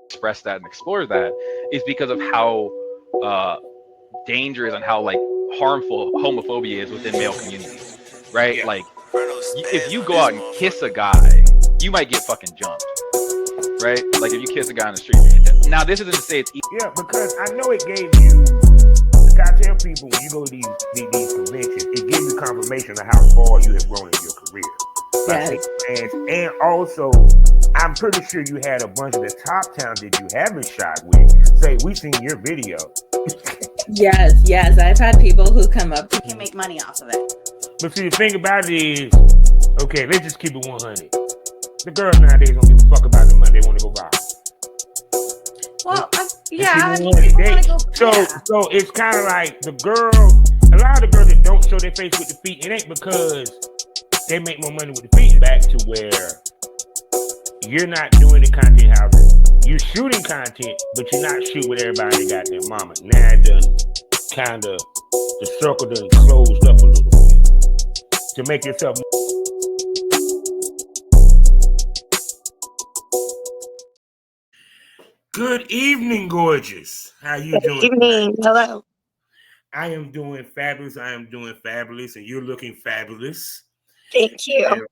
express that and explore that is because of how uh, dangerous and how like harmful homophobia is within male communities, right? Yeah. Like, if you go out and kiss a guy, you might get fucking jumped, right? Like if you kiss a guy on the street. Now, this isn't to say it's Yeah, because I know it gave you. I tell people when you go to these conventions, it gives you confirmation of how far you have grown in your career. Yes. And also, I'm pretty sure you had a bunch of the top talent that you haven't shot with say, "We seen your video." Yes. I've had people who come up You can make money off of it. But see, the thing about it is, okay, let's just keep it 100. The girls nowadays don't give a fuck about the money; they want to go viral. Well, Yeah, I mean, people want to go. So it's kind of like a lot of the girls that don't show their face with the feet, it ain't because they make more money with the feet, back to where you're not doing the content how you're shooting content, but you're not shooting with everybody got their mama. Now it done kind of, the circle done closed up a little bit to make yourself. Good evening, gorgeous. How you doing? Good evening. Hello. I am doing fabulous. And you're looking fabulous. Thank you.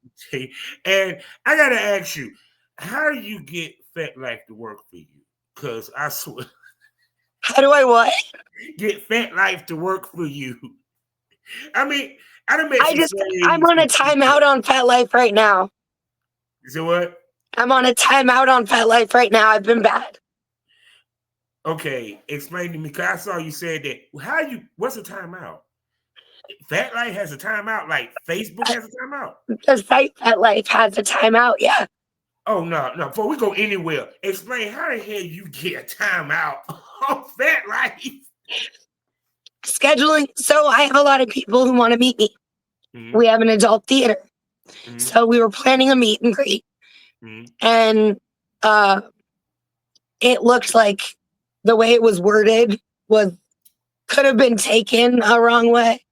And I gotta ask you, how do you get Fat Life to work for you? Because I swear. How do I what? Get Fat Life to work for you. I mean, I'm on a timeout on Fat Life right now. So what? I'm on a timeout on Fat Life right now. I've been bad. Okay, explain to me, because I saw you said that. What's a timeout? Fat Life has a timeout, like Facebook has a timeout? The site Fat Life has a timeout, yeah. Oh, no. Before we go anywhere, explain how the hell you get a timeout on Fat Life. Scheduling. So I have a lot of people who want to meet me. Mm-hmm. We have an adult theater. Mm-hmm. So we were planning a meet and greet. Mm-hmm. And it looked like the way it was worded could have been taken a wrong way.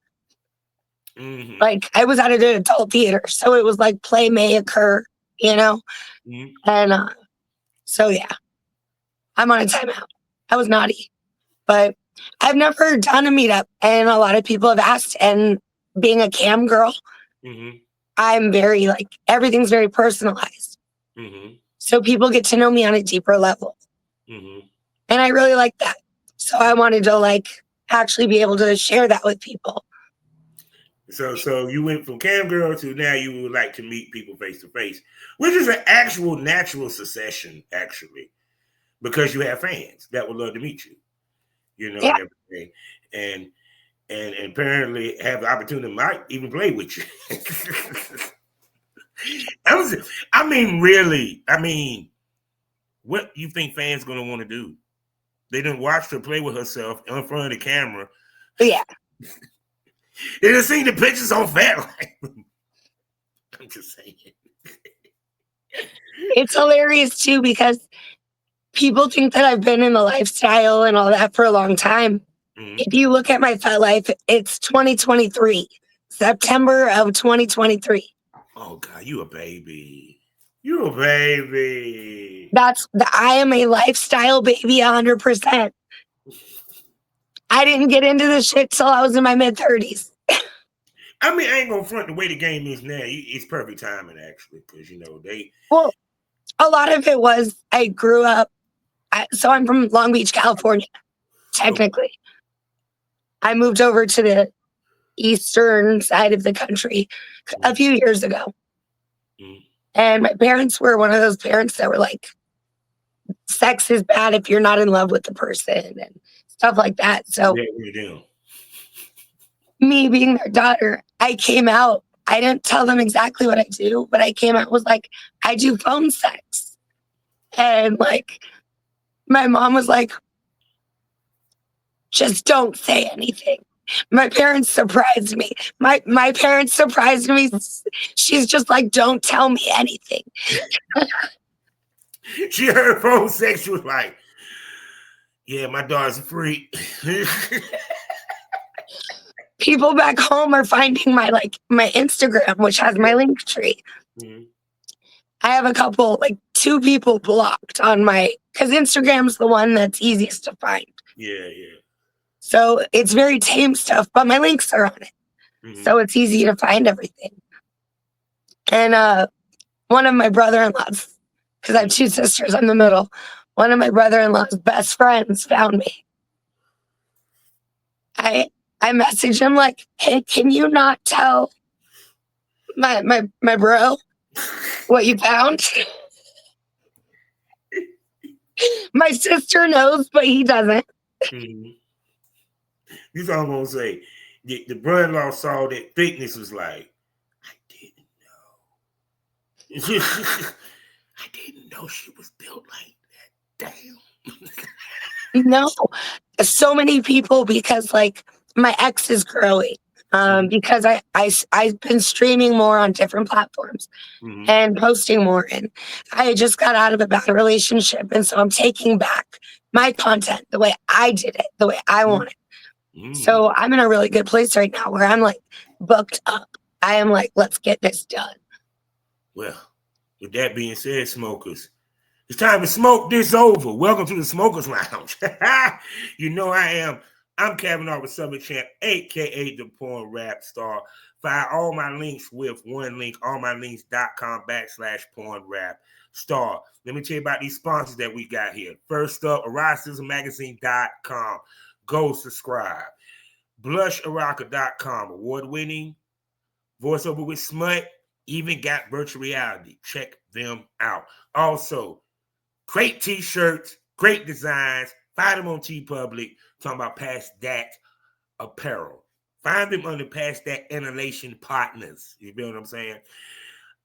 Mm-hmm. Like, I was at an adult theater, so it was like play may occur, you know? Mm-hmm. And so, yeah, I'm on a timeout. I was naughty, but I've never done a meetup, and a lot of people have asked, and being a cam girl, mm-hmm. I'm very, everything's very personalized. Mm-hmm. So people get to know me on a deeper level. Mm-hmm. And I really like that. So I wanted to, actually be able to share that with people. So you went from cam girl to now you would like to meet people face to face, which is an actual natural succession, actually, because you have fans that would love to meet you, yeah. And everything, and apparently have the opportunity might even play with you. Really, what you think fans gonna want to do? They didn't watch her play with herself in front of the camera. Yeah. They didn't see the pictures on Fat Life. I'm just saying. It's hilarious, too, because people think that I've been in the lifestyle and all that for a long time. Mm-hmm. If you look at my Fat Life, it's 2023. September of 2023. Oh, God, you a baby. You a baby. I am a lifestyle baby 100%. I didn't get into this shit till I was in my mid-30s. I ain't gonna front the way the game is now. It's perfect timing, actually, because, Well, a lot of it was I grew up, so I'm from Long Beach, California, technically. I moved over to the eastern side of the country a few years ago. Mm. And my parents were one of those parents that were like, sex is bad if you're not in love with the person and stuff like that. So me being their daughter, I came out. I didn't tell them exactly what I do, but I came out was like, I do phone sex. And my mom was like, just don't say anything. My parents surprised me. My parents surprised me. She's just like, don't tell me anything. She heard phone sex. She was like, yeah, my daughter's a freak. People back home are finding my Instagram, which has my link tree. Mm-hmm. I have a couple, like 2 people blocked on my, because Instagram's the one that's easiest to find. Yeah, yeah. So it's very tame stuff, but my links are on it. Mm-hmm. So it's easy to find everything. And one of my brother-in-laws, because I have 2 sisters, I'm the middle. One of my brother-in-law's best friends found me. I messaged him like, hey, can you not tell my bro what you found? My sister knows, but he doesn't. Mm-hmm. You know what I'm gonna say? The brother-in-law saw that thickness, was like, I didn't know. I didn't know she was built like that. Damn. No, so many people, because like my ex is growing. Because I've been streaming more on different platforms and posting more, and I just got out of a bad relationship, and so I'm taking back my content the way I did it, the way I want it. So I'm in a really good place right now where I'm like booked up. I am like, let's get this done. Well, with that being said, smokers, it's time to smoke this over. Welcome to the Smokers Lounge. You know I'm Kevin Arbor Summer Champ, aka the Porn Rap Star. Find all my links with one link, allmylinks.com/porn rap star. Let me tell you about these sponsors that we got here. First up, eroticismmagazine.com. Go subscribe. Blusherotica.com, award-winning voiceover with smut, even got virtual reality. Check them out. Also, great t-shirts, great designs. Find them on TeePublic. Talking about Past That Apparel. Find them under Past That Inhalation Partners. You feel what I'm saying?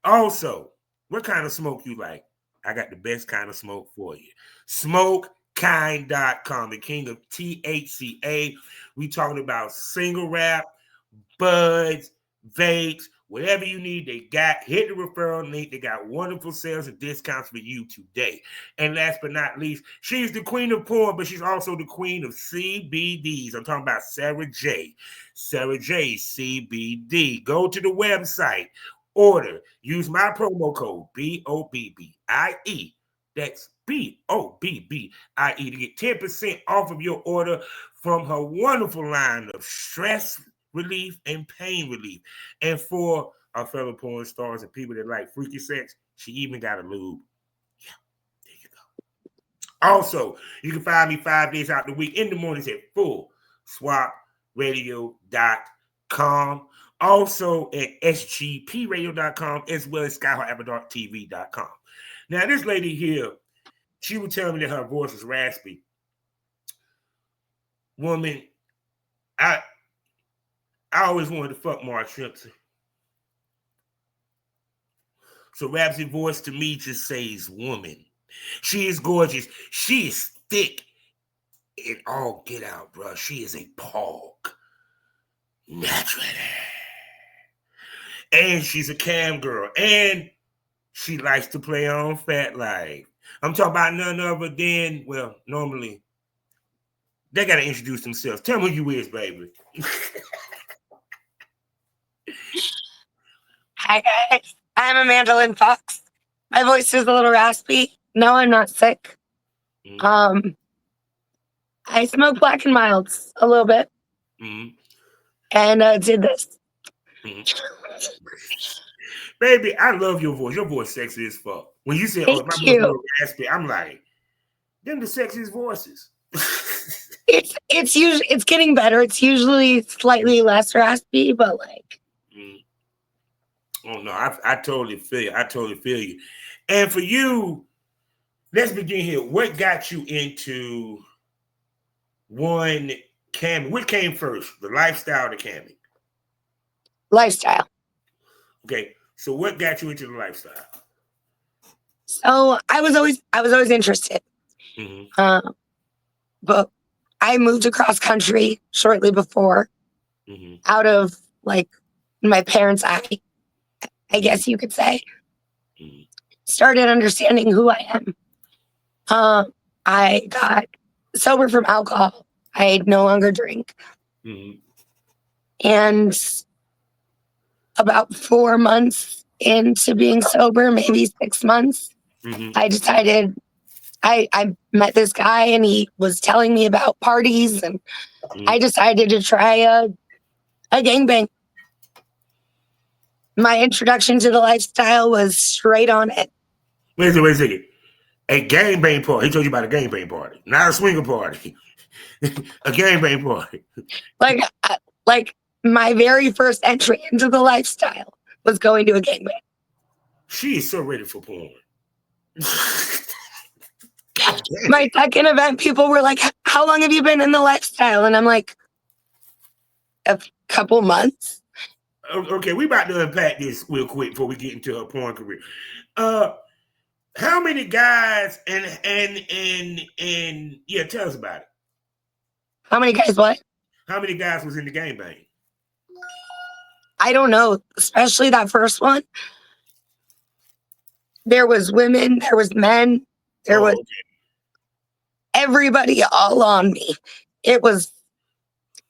Also, what kind of smoke you like? I got the best kind of smoke for you. Smokekind.com, the king of THCA. We talking about single wrap, buds, vapes, whatever you need, they got. Hit the referral link. They got wonderful sales and discounts for you today. And last but not least, she's the queen of porn, but she's also the queen of CBDs. I'm talking about Sarah J. Sarah J. CBD. Go to the website, order, use my promo code BOBBIE. That's BOBBIE to get 10% off of your order from her wonderful line of stress relief and pain relief. And for our fellow porn stars and people that like freaky sex, she even got a lube. Yeah, there you go. Also, you can find me 5 days out the week in the mornings at fullswapradio.com. Also at sgpradio.com, as well as skyhawkabadarktv.com. Now, this lady here, she was telling me that her voice is raspy. Woman, I always wanted to fuck Mark Simpson. So raspy voice to me just says woman. She is gorgeous. She is thick. It all get out, bro. She is a pog. Naturally. And she's a cam girl. And she likes to play on Fat Life. I'm talking about none other than, well, normally, they got to introduce themselves. Tell me who you is, baby. Hi, guys. I'm Amanda Lynn Foxx. My voice is a little raspy. No, I'm not sick. I smoke black and milds a little bit. And did this. Baby, I love your voice. Your voice sexy as fuck. When you say, "Oh, my voice is a little raspy," I'm like, them the sexiest voices. It's getting better. It's usually slightly less raspy, but like. Oh no, I totally feel you. I totally feel you. And for you, let's begin here. What got you into one camming? What came first, the lifestyle or the camming? Lifestyle. Okay, so what got you into the lifestyle? So I was always interested. But I moved across country shortly before, out of like my parents' eye, I guess you could say. Started understanding who I am. I got sober from alcohol. I no longer drink. And about 4 months into being sober, maybe 6 months, I decided I met this guy and he was telling me about parties, and I decided to try a gangbang. My introduction to the lifestyle was straight on it. Wait a second. A gangbang party. He told you about a gangbang party, not a swinger party. A gangbang party. Like my very first entry into the lifestyle was going to a gangbang. She is so ready for porn. My second event, people were like, how long have you been in the lifestyle? And I'm like, a couple months. Okay, we about to unpack this real quick before we get into her porn career. How many guys and yeah, tell us about it. How many guys what? How many guys was in the gangbang? I don't know, especially that first one. There was women, there was men, there was everybody all on me. It was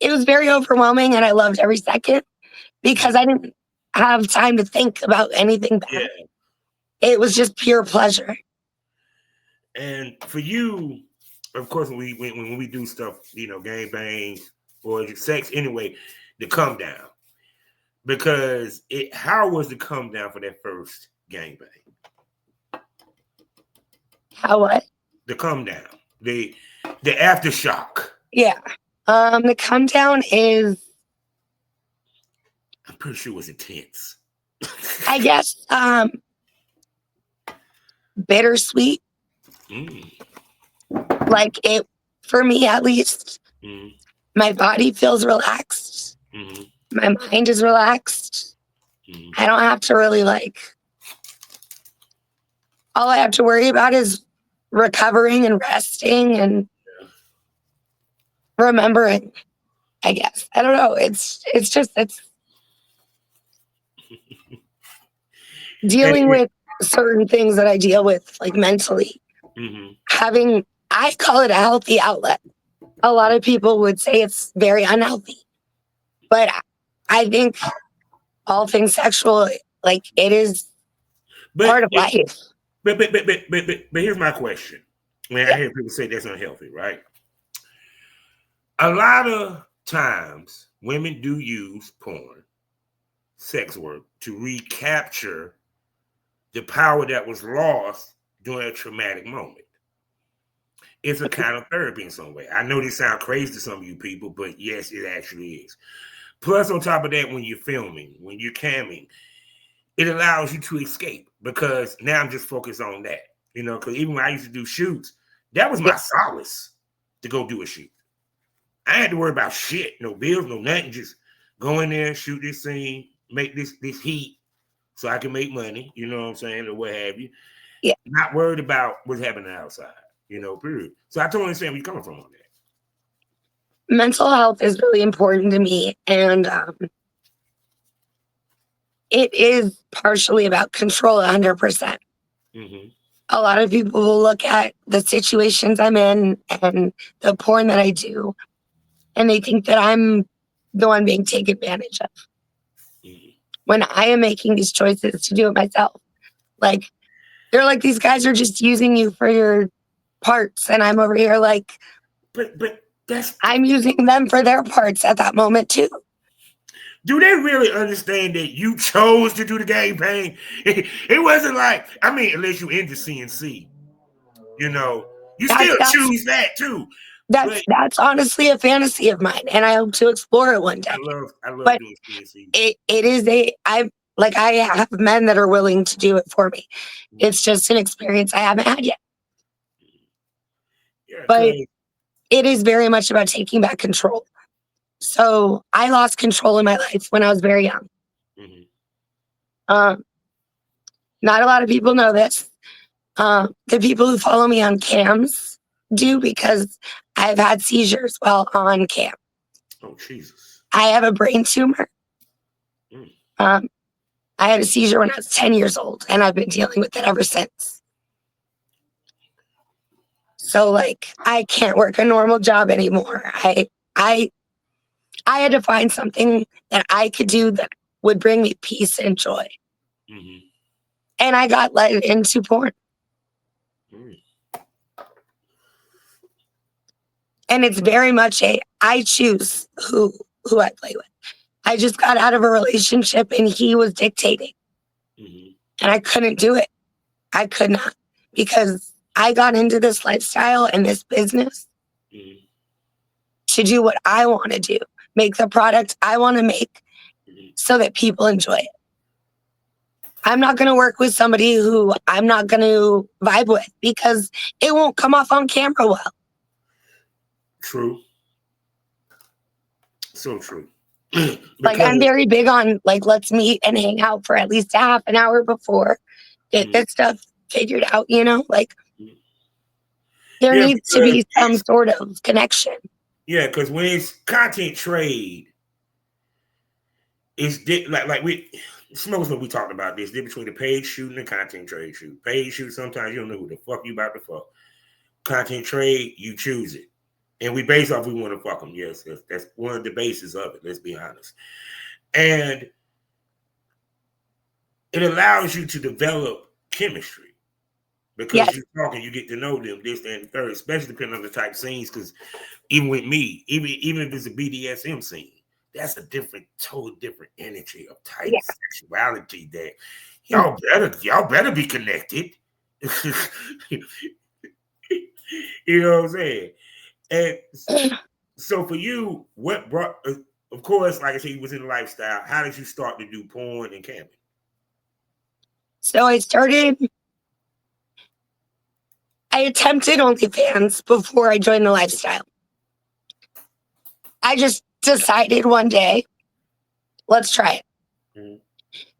very overwhelming, and I loved every second because I didn't have time to think about anything bad. Yeah. It was just pure pleasure. And for you, of course, when we do stuff, you know, gangbangs or sex anyway, the come down. Because how was the come down for that first gangbang? How what? The come down. The aftershock. Yeah. The come down is, I'm pretty sure it was intense. I guess bittersweet. Like it, for me at least, my body feels relaxed. My mind is relaxed. I don't have to really all I have to worry about is recovering and resting and remembering, I guess. I don't know. It's dealing with certain things that I deal with, like mentally. I call it a healthy outlet. A lot of people would say it's very unhealthy. But I think all things sexual, like it is part of life. But here's my question. When I hear people say that's unhealthy, right? A lot of times women do use porn, sex work, to recapture the power that was lost during a traumatic moment. It's a kind of therapy in some way. I know this sounds crazy to some of you people, but yes, it actually is. Plus, on top of that, when you're filming, when you're camming, it allows you to escape because now I'm just focused on that. You know, because even when I used to do shoots, that was my solace to go do a shoot. I had to worry about shit, no bills, no nothing. Just go in there, shoot this scene, make this heat so I can make money, you know what I'm saying, or what have you. Yeah. Not worried about what's happening outside, you know, period. So I totally understand where you're coming from on that. Mental health is really important to me, and it is partially about control 100%. A lot of people will look at the situations I'm in and the porn that I do, and they think that I'm the one being taken advantage of. When I am making these choices to do it myself. Like, they're like, these guys are just using you for your parts, and I'm over here like, I'm using them for their parts at that moment too. Do they really understand that you chose to do the gangbang? It wasn't like, I mean, unless you into CNC, you know, you still choose that too. That's honestly a fantasy of mine, and I hope to explore it one day. I love doing CNC. It is I have men that are willing to do it for me. It's just an experience I haven't had yet. Yeah, but it is very much about taking back control. So I lost control in my life when I was very young. Not a lot of people know this. The people who follow me on cams do, because I've had seizures while on cam. Oh, Jesus. I have a brain tumor. I had a seizure when I was 10 years old, and I've been dealing with it ever since. So, like, I can't work a normal job anymore. I had to find something that I could do that would bring me peace and joy. And I got led into porn. And it's very much I choose who I play with. I just got out of a relationship and he was dictating. And I couldn't do it. I could not, because I got into this lifestyle and this business to do what I want to do, make the product I want to make so that people enjoy it. I'm not going to work with somebody who I'm not going to vibe with because it won't come off on camera well. True. So true. Like, I'm very big on, like, let's meet and hang out for at least a half an hour before, get this stuff figured out, you know? Like, there needs to be some sort of connection. Yeah, because when it's content trade, it's like most of we talked about this. Difference between the paid shoot and the content trade shoot. Paid shoot, sometimes you don't know who the fuck you about to fuck. Content trade, you choose it. And we base off we want to fuck them. Yes, that's one of the bases of it. Let's be honest. And it allows you to develop chemistry because you're talking, you get to know them, this, that, and the third, especially depending on the type of scenes. Because even with me, even if it's a BDSM scene, that's a totally different energy of type sexuality that y'all better be connected. You know what I'm saying? And so for you, what brought, of course, like I said, you was in the lifestyle. How did you start to do porn and camping? So I attempted OnlyFans before I joined the lifestyle. I just decided one day, let's try it.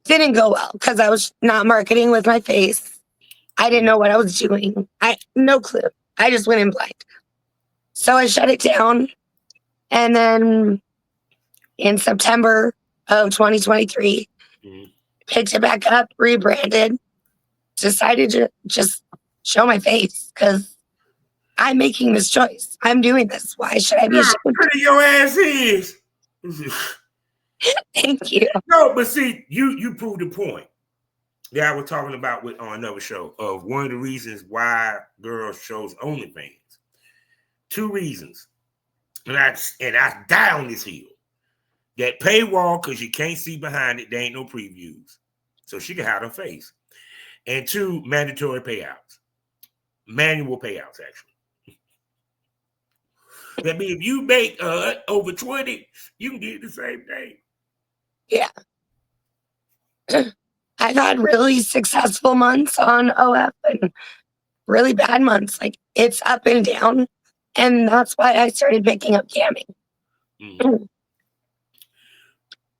Didn't go well because I was not marketing with my face. I didn't know what I was doing. No clue. I just went in blind. So I shut it down. And then in September of 2023, picked it back up, rebranded, decided to just show my face because I'm making this choice. I'm doing this. Why should I be ashamed? How pretty your ass is. Thank you. No, but see, you proved the point that I was talking about on another show of one of the reasons why girls chose OnlyFans. 2 reasons. And I die on this hill. That paywall, because you can't see behind it, there ain't no previews. So she can hide her face. And 2, mandatory payouts. Manual payouts, actually. That means if you make over 20, you can get the same thing. Yeah. I've had really successful months on OF and really bad months. Like, it's up and down. And that's why I started picking up camming.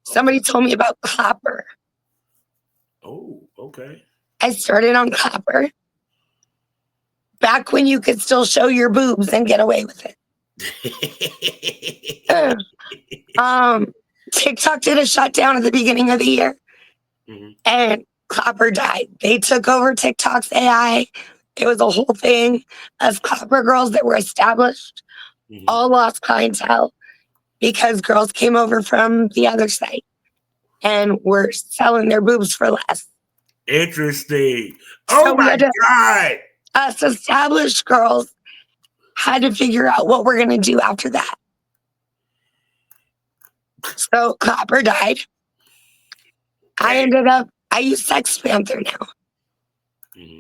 Somebody told me about Clapper. Oh, okay. I started on Clapper back when you could still show your boobs and get away with it. TikTok did a shutdown at the beginning of the year, and Clapper died. They took over TikTok's AI. It was a whole thing. Us Clapper girls that were established all lost clientele because girls came over from the other site and were selling their boobs for less. Interesting. Oh my God. Us established girls had to figure out what we're going to do after that. So Clapper died. I use Sex Panther now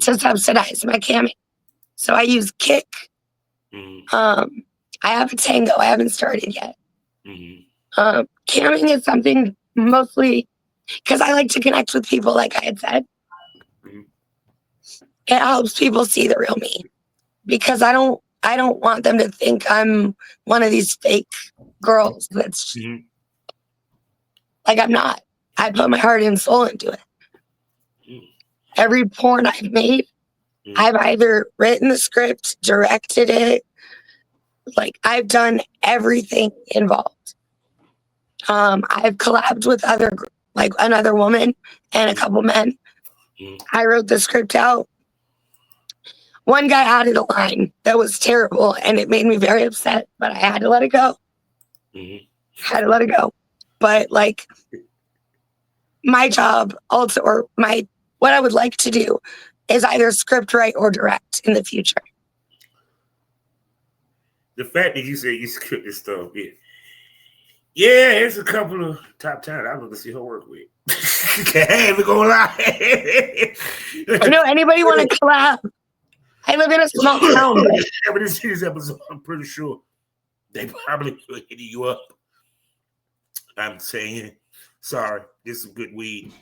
to subsidize my camming. So I use Kick. I have a Tango. I haven't started yet. Camming is something mostly because I like to connect with people, like I had said. It helps people see the real me because I don't want them to think I'm one of these fake girls that's like I'm not. I put my heart and soul into it. Every porn I've made, I've either written the script, directed it, like I've done everything involved. I've collabed with another woman and a couple men. I wrote the script out. One guy added a line that was terrible and it made me very upset, but I had to let it go. But like my job also, or what I would like to do is either script write or direct in the future. The fact that you said you scripted stuff, yeah, it's a couple of top talent I'd love to see her work with. Hey, we gonna lie. I know anybody want to collab. I live in a small town. After this episode, I'm pretty sure they probably will hit you up. I'm saying, sorry, this is some good weed.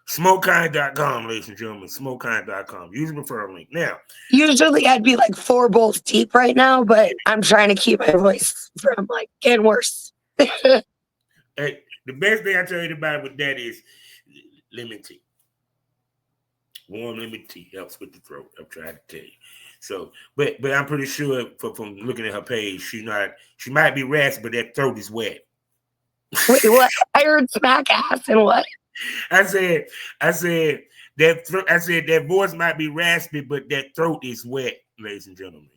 Smokekind.com, ladies and gentlemen. Smokekind.com. Use the referral link. Now, usually I'd be like 4 bowls deep right now, but I'm trying to keep my voice from like getting worse. Hey, the best thing I tell anybody with that is lemon tea. Warm lemon tea helps with the throat. I'm trying to tell you. So, but I'm pretty sure from looking at her page, she might be raspy, but that throat is wet. Wait, what? I heard smack ass and what? I said that voice might be raspy, but that throat is wet, ladies and gentlemen.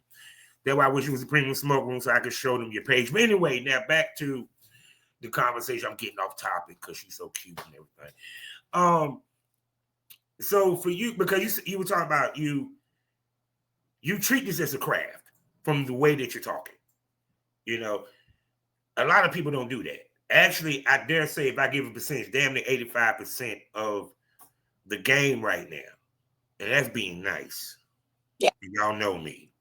That's why I wish it was a premium smoke room so I could show them your page. But anyway, now back to the conversation. I'm getting off topic because she's so cute and everything. So for you, because you were talking about you treat this as a craft from the way that you're talking. You know, a lot of people don't do that. Actually, I dare say if I give a percentage, damn near 85% of the game right now. And that's being nice. Yeah. Y'all know me.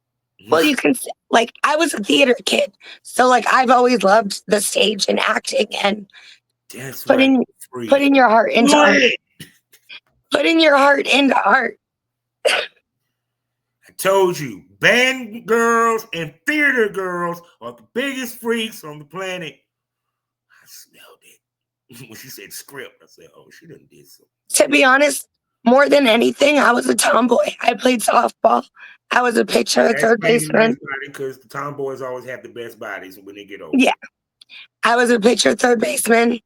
Well, you can, like, I was a theater kid. So, like, I've always loved the stage and acting and that's putting your heart into art. Putting your heart into art. I told you, band girls and theater girls are the biggest freaks on the planet. I smelled it. When she said script, I said, oh, she done did something. To be honest, more than anything, I was a tomboy. I played softball. I was a pitcher, third baseman. Because the tomboys always have the best bodies when they get older. Yeah. I was a pitcher, third baseman.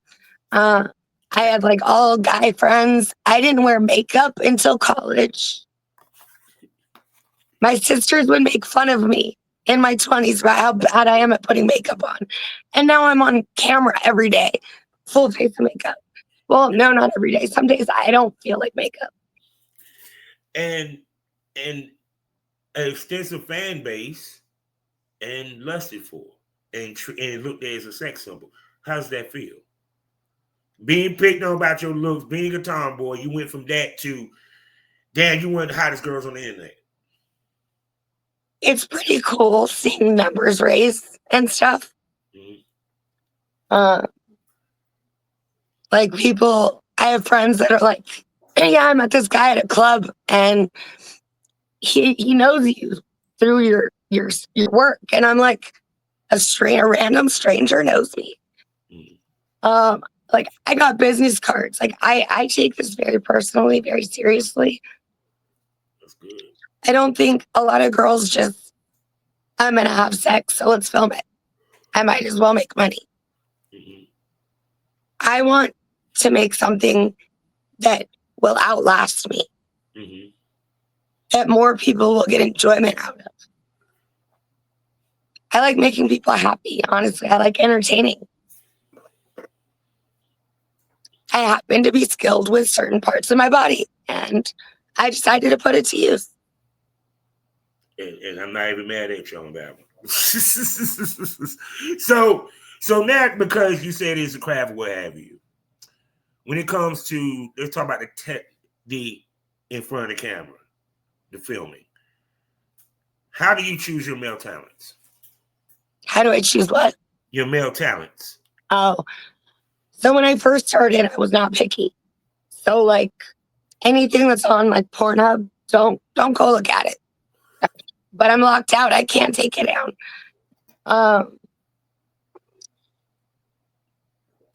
I had like all guy friends. I didn't wear makeup until college. My sisters would make fun of me in my 20s about how bad I am at putting makeup on. And now I'm on camera every day, full face of makeup. Well, no, not every day. Some days I don't feel like makeup. And an extensive fan base and lusted for and looked at as a sex symbol. How's that feel? Being picked on about your looks, being a tomboy, you went from that to, damn, you one of the hottest girls on the internet. It's pretty cool seeing numbers raise and stuff. Mm-hmm. Like people, I have friends that are like, hey, yeah, I met this guy at a club and he knows you through your work. And I'm like, a random stranger knows me. Mm-hmm. Like I got business cards. Like I take this very personally, very seriously. That's good. I don't think a lot of girls just, I'm going to have sex, so let's film it. I might as well make money. Mm-hmm. I want to make something that will outlast me. Mm-hmm. That more people will get enjoyment out of. I like making people happy, honestly. I like entertaining. I happen to be skilled with certain parts of my body, and I decided to put it to use. And I'm not even mad at you on that one. So now, because you said it's a craft, what have you, when it comes to, let's talk about the in front of the camera, the filming. How do you choose your male talents? How do I choose what? Your male talents. Oh, so when I first started, I was not picky. So like anything that's on like Pornhub, don't go look at it. But I'm locked out. I can't take it down.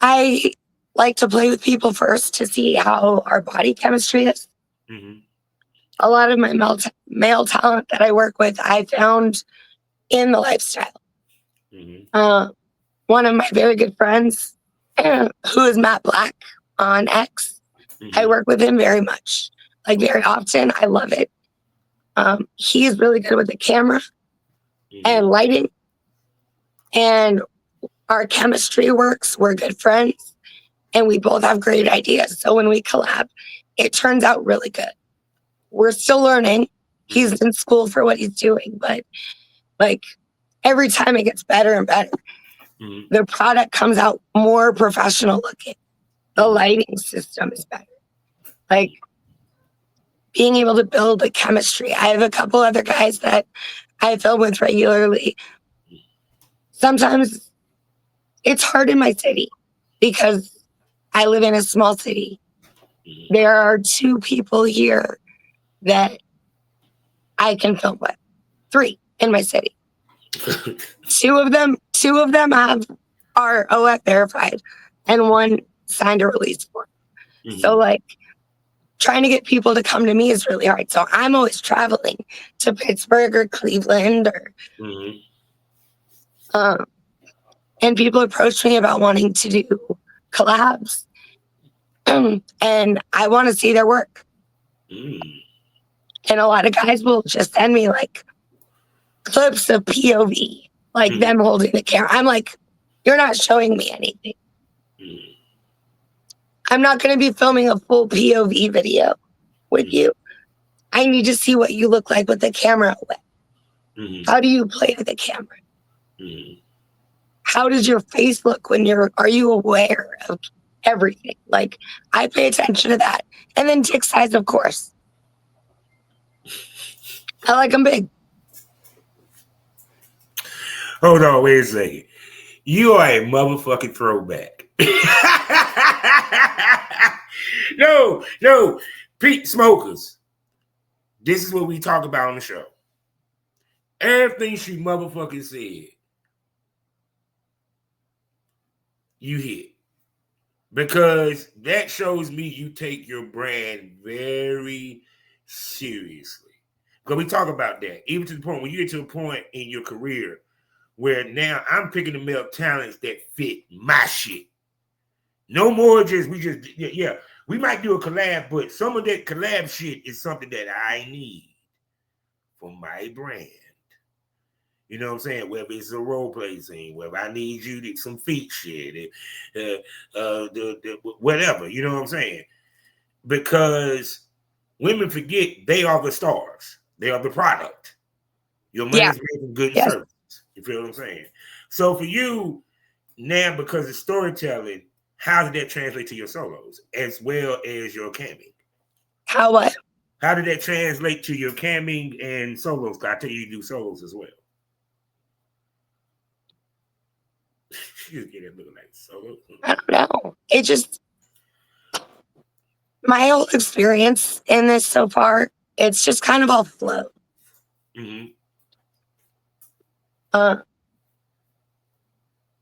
I like to play with people first to see how our body chemistry is. Mm-hmm. A lot of my male talent that I work with, I found in the lifestyle. Mm-hmm. One of my very good friends, who is Matt Black on X, Mm-hmm. I work with him very much, like very often. I love it. He's really good with the camera and lighting, and our chemistry works. We're good friends, and we both have great ideas. So when we collab, it turns out really good. We're still learning. He's in school for what he's doing, but like every time it gets better and better. The product comes out more professional looking. The lighting system is better. Like being able to build the chemistry. I have a couple other guys that I film with regularly. Sometimes it's hard in my city because I live in a small city. There are 2 people here that I can film with. 3 in my city. 2 of them are OF verified and 1 signed a release form. So like trying to get people to come to me is really hard. So I'm always traveling to Pittsburgh or Cleveland or and people approach me about wanting to do collabs. And I want to see their work. And a lot of guys will just send me like clips of POV, like them holding the camera. I'm like, you're not showing me anything. I'm not going to be filming a full POV video with you. I need to see what you look like with the camera away. How do you play with the camera? How does your face look when are you aware of everything? Like, I pay attention to that. And then dick size, of course. I like them big. Hold on, wait a second. You are a motherfucking throwback. No, Pete Smokers. This is what we talk about on the show. Everything she motherfucking said, you hit. Because that shows me you take your brand very seriously. Because we talk about that. Even to the point when you get to a point in your career where now I'm picking the male talents that fit my shit. No more we might do a collab, but some of that collab shit is something that I need for my brand. You know what I'm saying? Whether it's a role play scene, whether I need you to some feet shit, whatever. You know what I'm saying? Because women forget they are the stars. They are the product. Your money's making good service. You feel what I'm saying? So for you now, because of storytelling, how did that translate to your solos as well as your camming? How what? How did that translate to your camming and solos? I tell you do solos as well. You just get it looking like solos. I don't know. It just, my whole experience in this so far, it's just kind of all flow.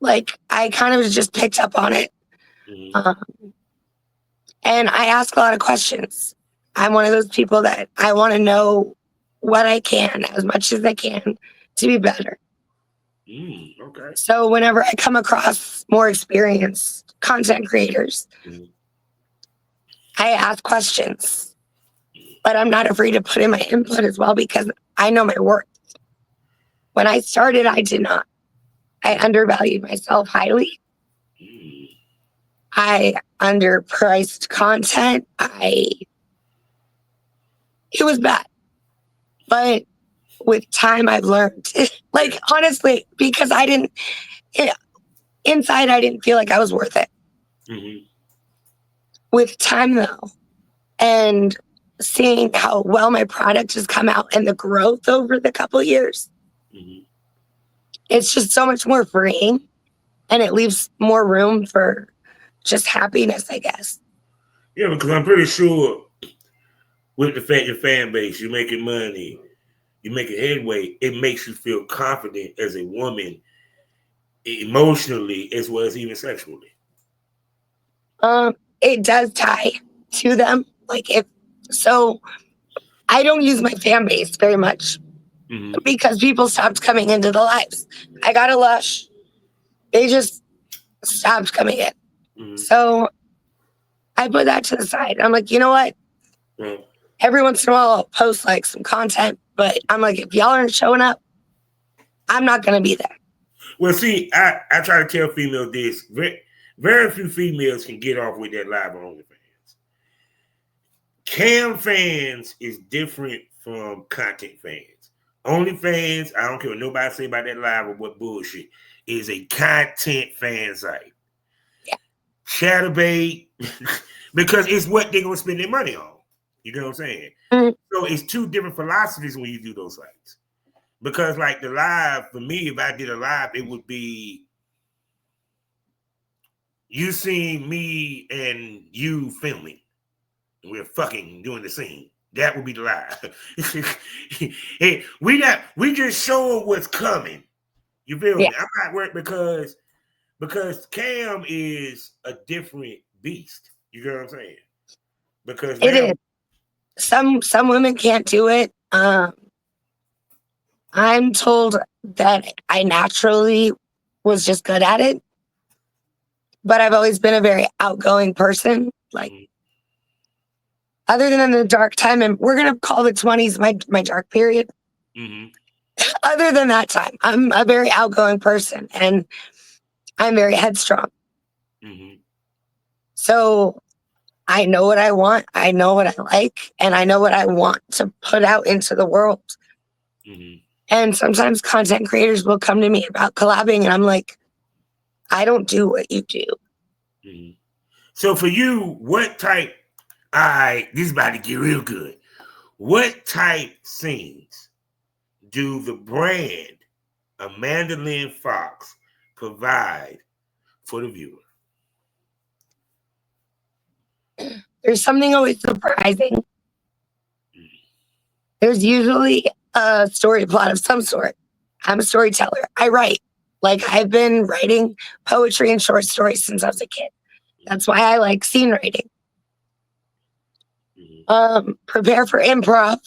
Like I kind of just picked up on it. And I ask a lot of questions. I'm one of those people that I want to know what I can as much as I can to be better. Okay. So whenever I come across more experienced content creators, I ask questions, but I'm not afraid to put in my input as well because I know my worth. When I started, I did not. I undervalued myself highly. I underpriced content. It was bad. But with time, I've learned. Like, honestly, because inside, I didn't feel like I was worth it. With time, though, and seeing how well my product has come out and the growth over the couple of years, it's just so much more freeing. And it leaves more room for just happiness, I guess. Yeah, because I'm pretty sure with the fact your fan base, you're making money, you're making headway, it makes you feel confident as a woman, emotionally as well as even sexually. It does tie to them. So I don't use my fan base very much because people stopped coming into the lives. I got a Lush. They just stopped coming in. So I put that to the side. I'm like, you know what? Every once in a while I'll post like some content, but I'm like, if y'all aren't showing up, I'm not going to be there. Well, see, I try to tell females this. Very few females can get off with that live on OnlyFans. Cam fans is different from content fans. OnlyFans, I don't care what nobody say about that live or what bullshit, is a content fan site. Yeah. Chatterbait, because it's what they're gonna spend their money on. You know what I'm saying? Mm. So it's two different philosophies when you do those sites. Because like the live, for me, if I did a live, it would be you seeing me and you filming. And we're fucking doing the scene. That would be the live. Hey, we just showing what's coming. You feel Yeah. me? I'm not worried because Cam is a different beast. You know what I'm saying? Because It now, is. Some women can't do it. I'm told that I naturally was just good at it, but I've always been a very outgoing person. Like, other than in the dark time, and we're gonna call the 20s my dark period. mm-hmm. Other than that time, I'm a very outgoing person, and I'm very headstrong. Mm-hmm. So I know what I want, I know what I like, and I know what I want to put out into the world. Mm-hmm. And sometimes content creators will come to me about collabing, and I'm like, I don't do what you do. Mm-hmm. So for you, what type? This is about to get real good. What type scenes do the brand Amanda Lynn Foxx provide for the viewer? There's something always surprising. There's usually a story plot of some sort. I'm a storyteller. I write. Like, I've been writing poetry and short stories since I was a kid. That's why I like scene writing. Prepare for improv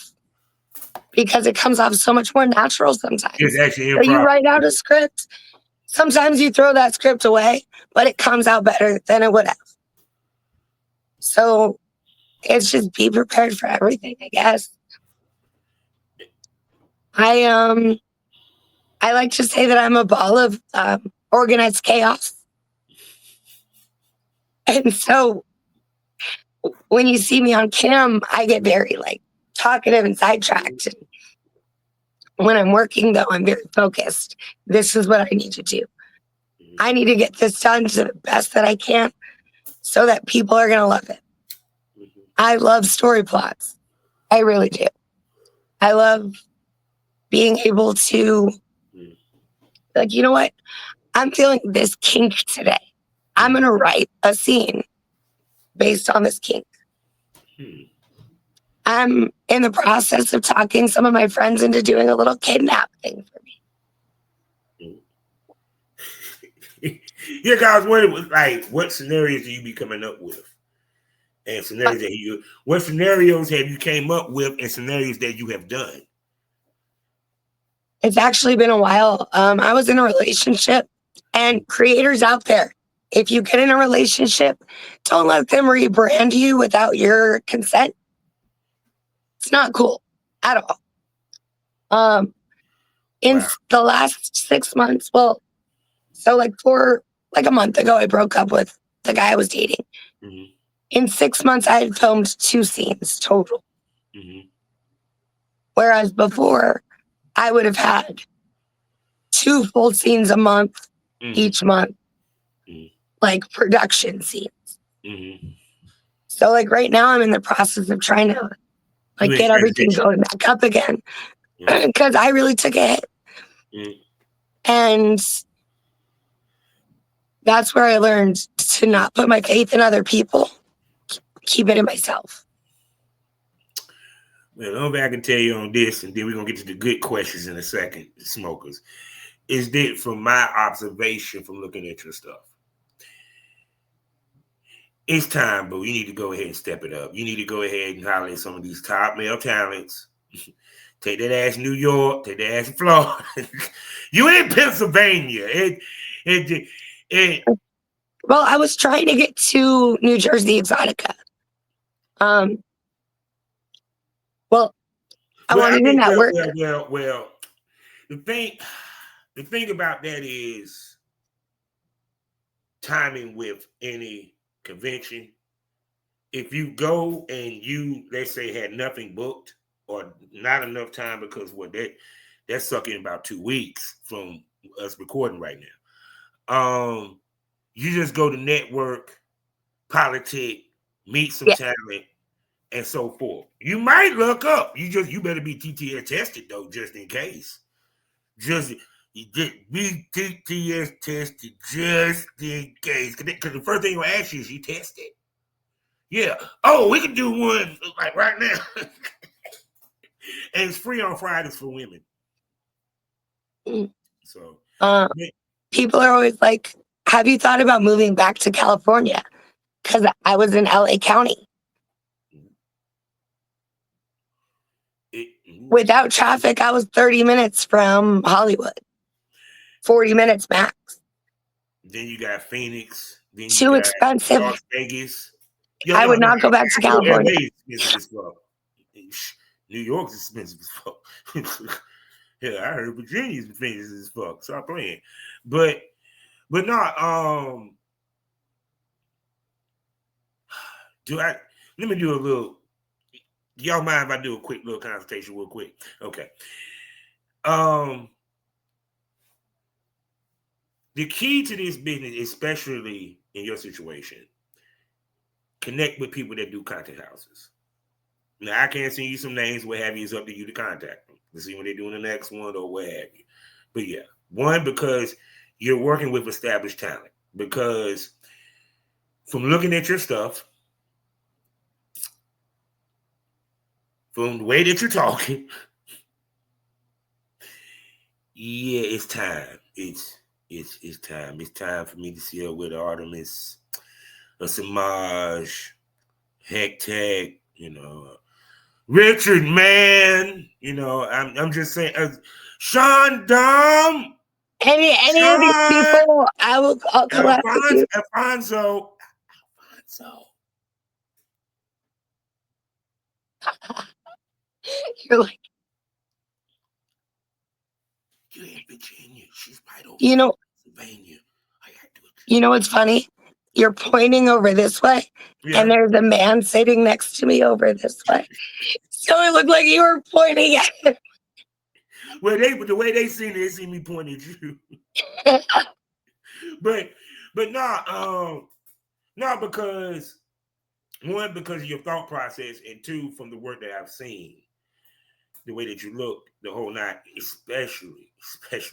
because it comes off so much more natural sometimes. It's actually So you improv. write out a script. Sometimes you throw that script away, but it comes out better than it would have. So it's just be prepared for everything, I guess. I like to say that I'm a ball of organized chaos. And so when you see me on cam, I get very like talkative and sidetracked. And when I'm working, though, I'm very focused. This is what I need to do. I need to get this done to the best that I can so that people are going to love it. I love story plots. I really do. I love being able to, like, you know what? I'm feeling this kink today. I'm going to write a scene based on this kink. I'm in the process of talking some of my friends into doing a little kidnap thing for me. Yeah, guys, what scenarios do you be coming up with? And scenarios what scenarios have you came up with and scenarios that you have done? It's actually been a while. I was in a relationship, and creators out there, if you get in a relationship, don't let them rebrand you without your consent. It's not cool at all. In the last 6 months, so like a month ago, I broke up with the guy I was dating. Mm-hmm. In 6 months, I had filmed 2 scenes total. Mm-hmm. Whereas before, I would have had 2 full scenes a month, each month, like production scenes. Mm-hmm. So like right now, I'm in the process of trying to like get everything going back up again because I really took a hit. And that's where I learned to not put my faith in other people, keep it in myself. Well, the only thing I can tell you on this, and then we're going to get to the good questions in a second, smokers, is that from my observation from looking at your stuff, it's time, bro. You need to go ahead and step it up. You need to go ahead and highlight some of these top male talents. Take that ass New York, take that ass Florida. You in Pennsylvania. Well, I was trying to get to New Jersey Exotica. I wanted to network. Well, the thing about that is timing with any convention if you go and you, let's say, had nothing booked or not enough time because that's sucking about 2 weeks from us recording right now. You just go to network, politic, meet some talent, and so forth. You might look up. You better be TTS tested though, just in case. You be TTS tested just in case. Because the first thing you'll ask you is you tested. Yeah. Oh, we can do one like right now. And it's free on Fridays for women. So people are always like, have you thought about moving back to California? Because I was in LA County. Without traffic, I was 30 minutes from Hollywood. 40 minutes max. Then you got Phoenix. Then you Too got expensive. Las Vegas. I would not go back to California. LA is expensive as fuck. New York's expensive as fuck. Yeah, I heard Virginia's expensive as fuck. Stop playing. But no, let me do a little. Y'all mind if I do a quick little consultation real quick? Okay. The key to this business, especially in your situation, connect with people that do content houses. Now, I can't send you some names, what have you. It's up to you to contact them to see when they're doing the next one or what have you. But yeah, one, because you're working with established talent. Because from looking at your stuff, from the way that you're talking, yeah, it's time. It's time. It's time for me to see her with Artemis, a Samaj, Hectech, Richard, man. I'm just saying, Sean Dom. Any of these people, I'll collab with you. Alfonso. You're like, you're in Virginia. She's right over Pennsylvania. You know what's funny? You're pointing over this way, and there's a man sitting next to me over this way. So it looked like you were pointing at him. Well, the way they see me pointing at you. but no, because one, because of your thought process, and two, from the work that I've seen, the way that you look, the whole night, especially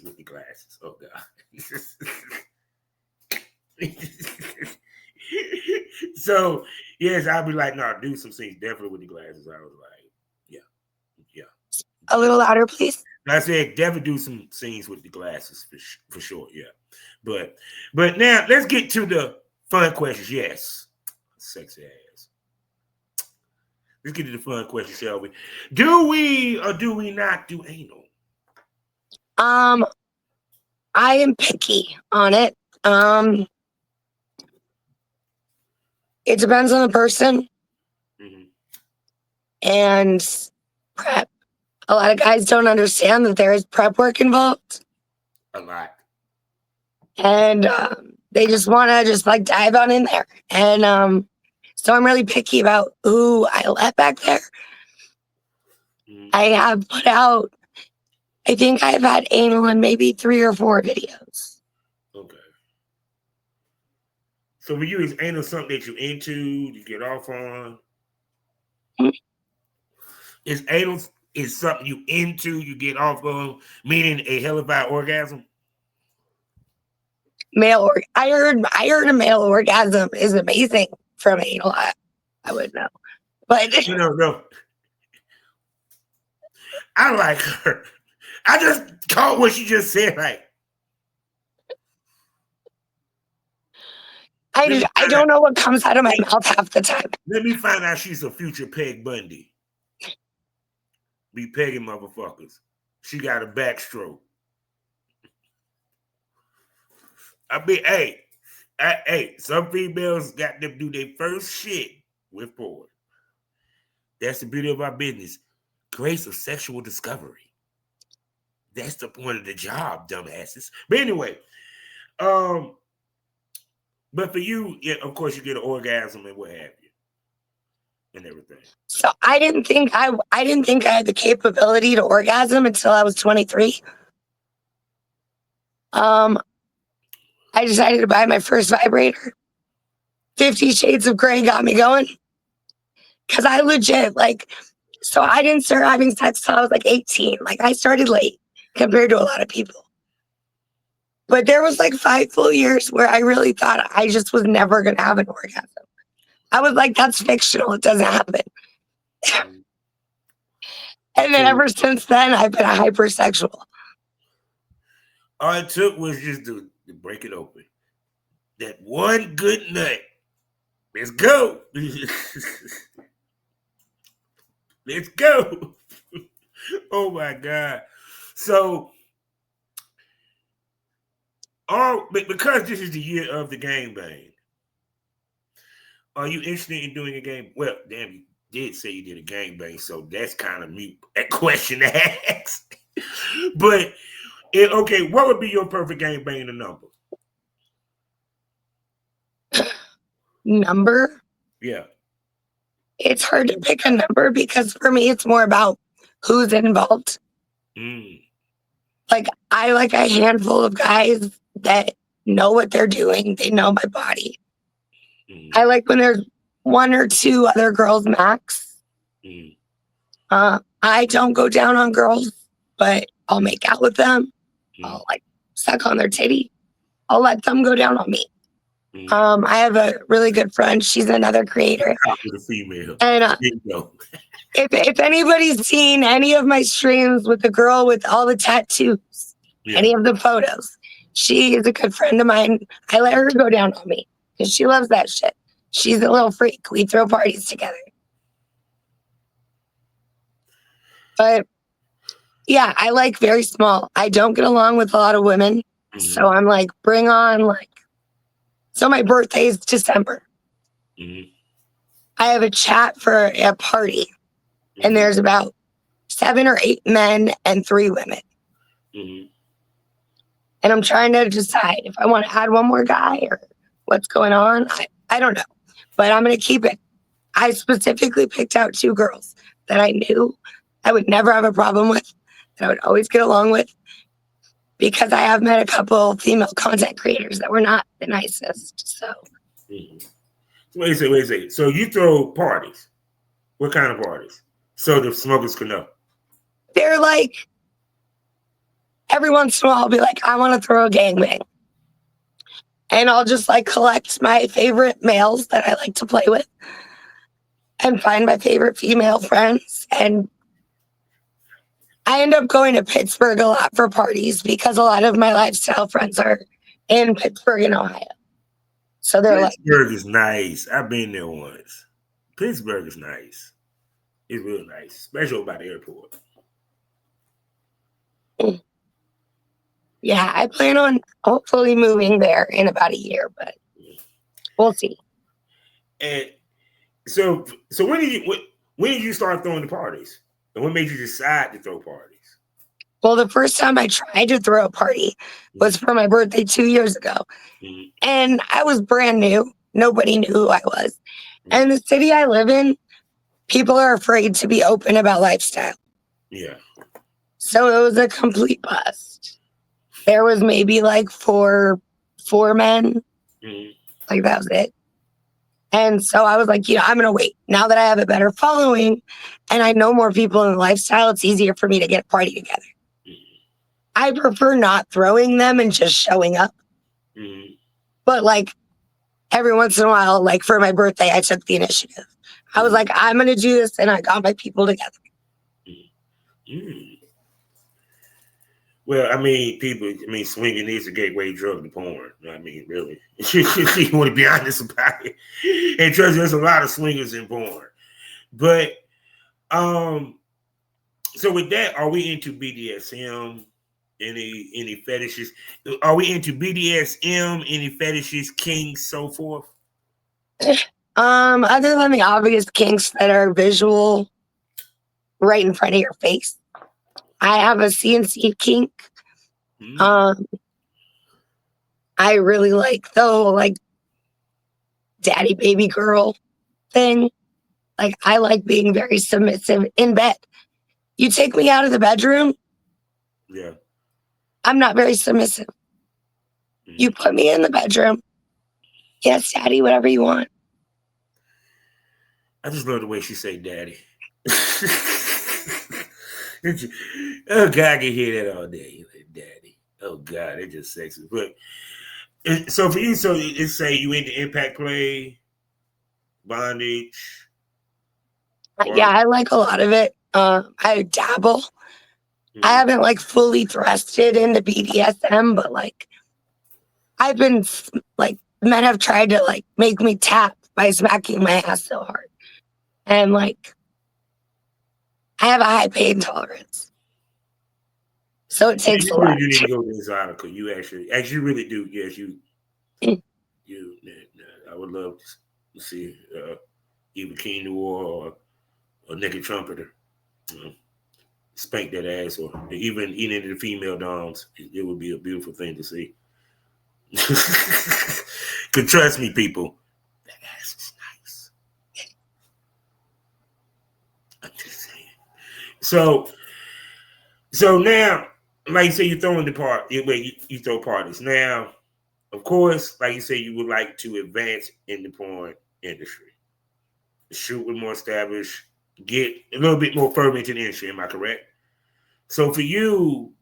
with the glasses. Oh God. So yes, I'll be like, no, do some things definitely with the glasses. I was like, yeah. A little louder, please. I said definitely do some scenes with the glasses for sure. Yeah, but now let's get to the fun questions. Yes, sexy ass. Let's get to the fun questions, shall we? Do we or do we not do anal? I am picky on it. It depends on the person and prep. A lot of guys don't understand that there is prep work involved. A lot. And they just want to dive on in there. And so I'm really picky about who I let back there. I have put out, I think I've had anal in maybe 3 or 4 videos. Okay. So for you, is anal something that you're into, you get off on? Is anal something you into, you get off on, meaning a hellified orgasm? I heard a male orgasm is amazing from anal. I would know. But no. I like her. I just caught what she just said. Like, I don't know what comes out of my mouth half the time. Let me find out she's a future Peg Bundy. Be pegging motherfuckers. She got a backstroke. I mean, hey, some females got them do their first shit with porn. That's the beauty of our business. Grace of sexual discovery. That's the point of the job, dumbasses. But anyway, but for you, yeah, of course, you get an orgasm and what have you. and everything. So I didn't think I had the capability to orgasm until I was 23. I decided to buy my first vibrator. 50 Shades of Grey got me going. Cause I legit so I didn't start having sex till I was like 18. Like I started late compared to a lot of people. But there was like 5 full years where I really thought I just was never gonna have an orgasm. I was like, that's fictional. It doesn't happen. And then ever since then, I've been a hypersexual. All it took was just to break it open. That one good nut. Let's go. Let's go. Oh my God. So, because this is the year of the gangbang, are you interested in doing a game? Well, damn, you did say you did a gangbang, so that's kind of mute a question to ask. But, okay, what would be your perfect gangbang in a number? Number? Yeah. It's hard to pick a number because for me, it's more about who's involved. Like, I like a handful of guys that know what they're doing. They know my body. I like when there's 1 or 2 other girls max. I don't go down on girls, but I'll make out with them. I'll like suck on their titty. I'll let them go down on me. I have a really good friend. She's another creator. Female. And if anybody's seen any of my streams with the girl with all the tattoos, any of the photos, she is a good friend of mine. I let her go down on me because she loves that shit. She's a little freak. We throw parties together. But yeah, I like very small. I don't get along with a lot of women. So I'm like, bring on so my birthday is December. I have a chat for a party and there's about 7 or 8 men and 3 women. And I'm trying to decide if I want to add one more guy or what's going on. I don't know, but I'm going to keep it. I specifically picked out 2 girls that I knew I would never have a problem with, that I would always get along with, because I have met a couple female content creators that were not the nicest. So, wait a second. So you throw parties? What kind of parties? So the smokers can know. They're like, every once in a while, I'll be like, I want to throw a gangbang. And I'll just collect my favorite males that I like to play with and find my favorite female friends. And I end up going to Pittsburgh a lot for parties because a lot of my lifestyle friends are in Pittsburgh and Ohio. So they're Pittsburgh is nice. I've been there once. Pittsburgh is nice. It's real nice, especially by the airport. Yeah, I plan on hopefully moving there in about a year, but we'll see. And so when did you start throwing the parties? And what made you decide to throw parties? Well, the first time I tried to throw a party was for my birthday 2 years ago. And I was brand new. Nobody knew who I was. And the city I live in, people are afraid to be open about lifestyle. Yeah. So it was a complete bust. There was maybe four men. That was it. And so I was like, I'm going to wait. Now that I have a better following and I know more people in the lifestyle, it's easier for me to get a party together. I prefer not throwing them and just showing up. But every once in a while, for my birthday, I took the initiative. I was like, I'm going to do this. And I got my people together. Well, swinging is a gateway drug to porn. Really. You want to be honest about it. And trust me, there's a lot of swingers in porn. But, so with that, are we into BDSM? Any fetishes? Are we into BDSM? Any fetishes, kinks, so forth? Other than the obvious kinks that are visual right in front of your face, I have a CNC kink. I really like the daddy baby girl thing. Like, I like being very submissive in bed. You take me out of the bedroom, Yeah. I'm not very submissive. You put me in the bedroom. Yes, daddy, whatever you want. I just love the way she say daddy. Oh God, I can hear that all day. Daddy. Oh God, it's just sexy. But so for you, so it's say you into impact play, bondage. Yeah, I like a lot of it. I dabble. I haven't like fully thrusted into BDSM, but like I've been like men have tried to like make me tap by smacking my ass so hard. And like I have a high pain tolerance. So it takes a lot. You need to go to this article. You actually really do. Yes, you. I would love to see either King Noir or Naked Trumpeter spank that ass, or even into the female doms. It would be a beautiful thing to see. Cause trust me, people, that ass is nice. I'm just saying. So now, like you say, you throwing the part. You throw parties now. Of course, like you say, you would like to advance in the porn industry, shoot with more established, get a little bit more further into the industry. Am I correct? So for you,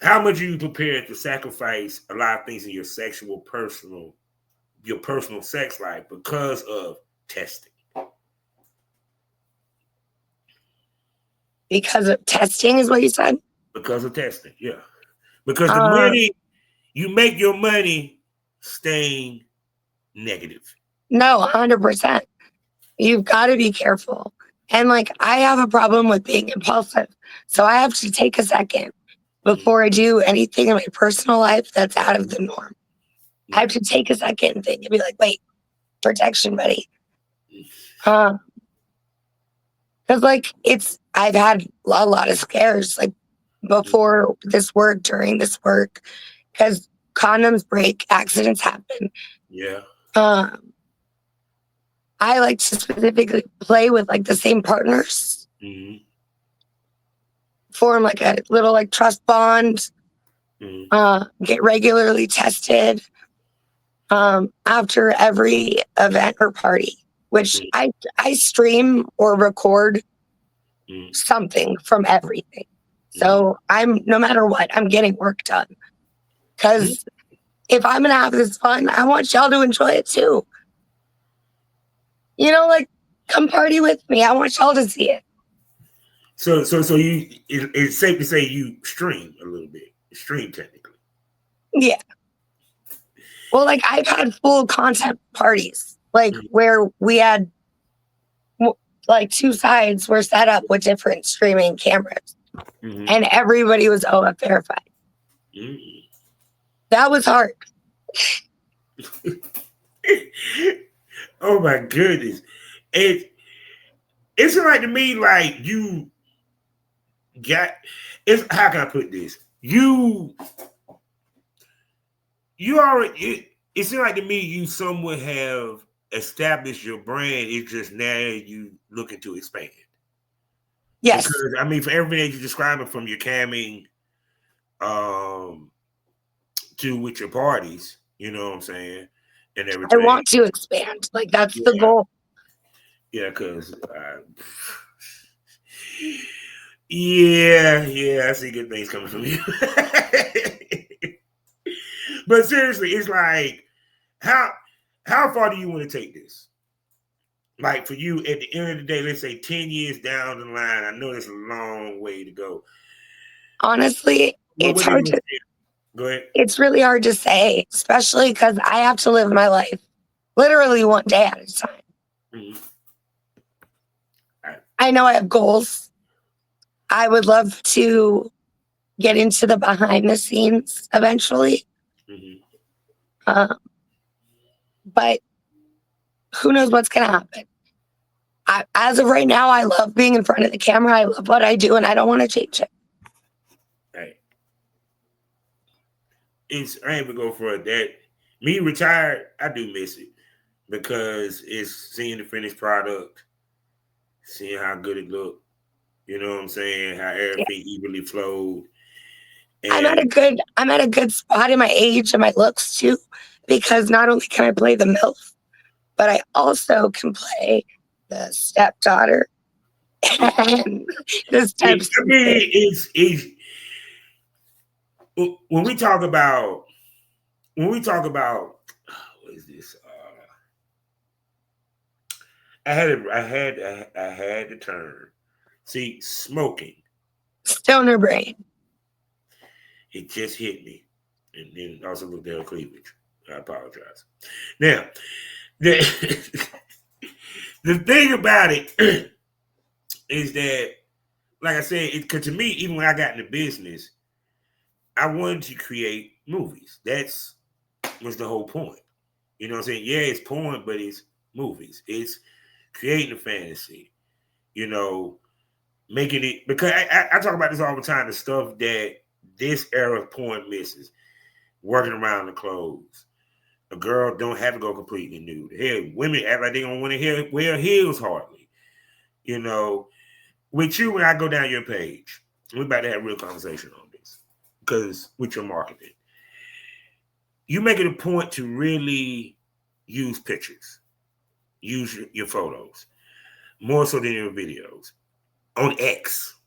how much are you prepared to sacrifice a lot of things in your personal sex life because of testing? Because of testing is what you said? Because of testing, yeah. Because the money, you make your money staying negative. No, 100%. You've got to be careful. And like, I have a problem with being impulsive. So I have to take a second before I do anything in my personal life that's out of the norm. I have to take a second and think and be like, wait, protection, buddy. Because like I've had a lot of scares like before this work, during this work, because condoms break, accidents happen. Yeah. I like to specifically play with like the same partners, form like a little like trust bond, get regularly tested after every event or party, which I stream or record something from everything. So no matter what, I'm getting work done. Because if I'm gonna have this fun, I want y'all to enjoy it too. You know, like come party with me. I want y'all to see it. So you it's safe to say you stream a little bit. Stream technically. Yeah. Well, like I've had full content parties, like where we had like two sides were set up with different streaming cameras, and everybody was OF verified. That was hard. Oh my goodness. It's like to me like you got how can I put this? You already it seems like to me you somewhat have established your brand. It's just now you looking to expand. Yes. Because I mean for everything that you're describing from your camming to with your parties, you know what I'm saying? And everything. I want to expand. Like that's the goal. Yeah, because yeah, I see good things coming from you. But seriously, it's like how far do you want to take this? Like for you, at the end of the day, let's say 10 years down the line. I know it's a long way to go. Honestly, it's hard to. Go ahead. It's really hard to say, especially because I have to live my life literally one day at a time. I know I have goals. I would love to get into the behind the scenes eventually. But who knows what's going to happen. As of right now, I love being in front of the camera. I love what I do, and I don't want to change it. Right. I ain't gonna go for that. Me retired, I do miss it because it's seeing the finished product. seeing how good it looked. You know what I'm saying? How everything evenly flowed. I'm at a good spot in my age and my looks too, because not only can I play the MILF, but I also can play the stepdaughter and the stepsister. I mean, it's when we talk about what is this? I had the term. See, smoking. Stoner brain. It just hit me, and then also looked at her cleavage. I apologize. Now, the the thing about it is that, like I said, because to me, even when I got into business, I wanted to create movies. That's was the whole point. You know what I'm saying? Yeah, it's porn, but it's movies. It's creating a fantasy. You know, making it, because I talk about this all the time, the stuff that this era of porn misses. Working around the clothes. A girl don't have to go completely nude. Hell, women act like they don't want to wear heels hardly. You know, with you, when I go down your page, we're about to have a real conversation on this. Because with your marketing, you make it a point to really use pictures. Use your photos. More so than your videos. On X.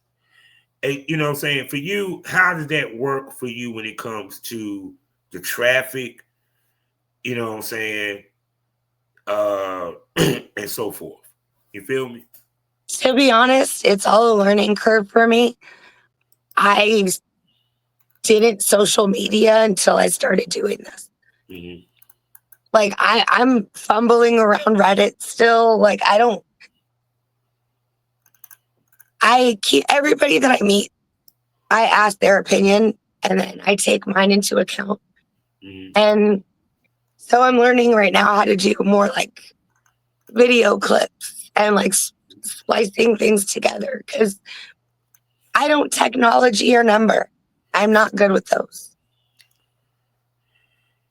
You know what I'm saying? For you, how does that work for you when it comes to the traffic, you know what I'm saying, and so forth? You feel me? To be honest, it's all a learning curve for me. I didn't social media until I started doing this. Mm-hmm. Like I'm fumbling around Reddit still. Like I keep everybody that I meet, I ask their opinion and then I take mine into account. Mm-hmm. And so I'm learning right now how to do more like video clips and like splicing things together, because I don't technology or number. I'm not good with those.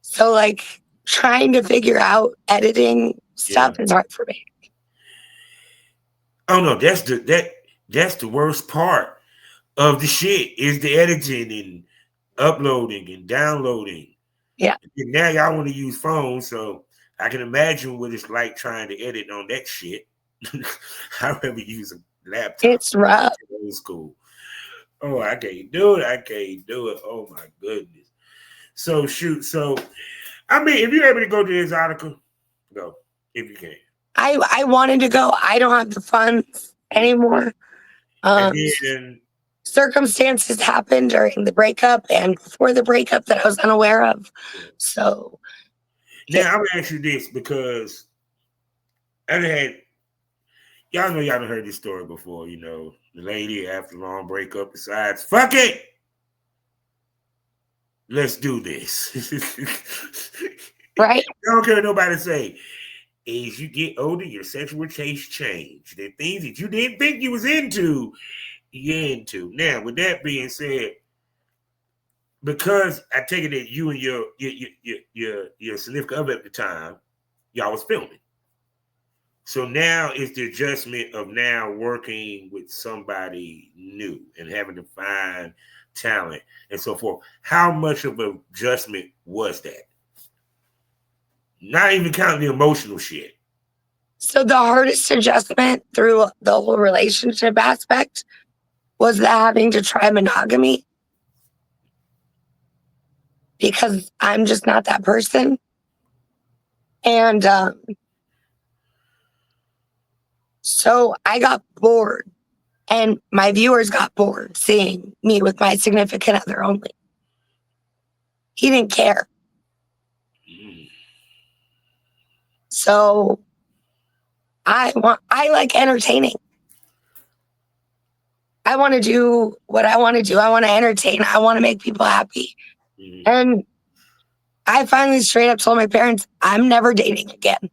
So like trying to figure out editing stuff is hard for me. Oh no, that's the worst part of the shit is the editing and uploading and downloading. Yeah. And now y'all want to use phones, so I can imagine what it's like trying to edit on that shit. I'd rather use a laptop. It's rough. Old school. Oh, I can't do it. Oh my goodness. So shoot. So I mean, if you're able to go to this article, go if you can. I wanted to go. I don't have the funds anymore. Circumstances happened during the breakup and before the breakup that I was unaware of. So now I'm gonna ask you this, because y'all done heard this story before. You know, the lady after a long breakup decides, fuck it, let's do this. Right? I don't care what nobody say. As you get older, your sexual taste change. The things that you didn't think you was into, you're into. Now, with that being said, because I take it that you and your significant other at the time, y'all was filming. So now it's the adjustment of now working with somebody new and having to find talent and so forth. How much of an adjustment was that? Not even counting the emotional shit. So the hardest adjustment through the whole relationship aspect was having to try monogamy, because I'm just not that person. And so I got bored, and my viewers got bored seeing me with my significant other only. He didn't care. So I like entertaining. I want to do what I want to do. I want to entertain. I want to make people happy. Mm-hmm. And I finally straight up told my parents, I'm never dating again.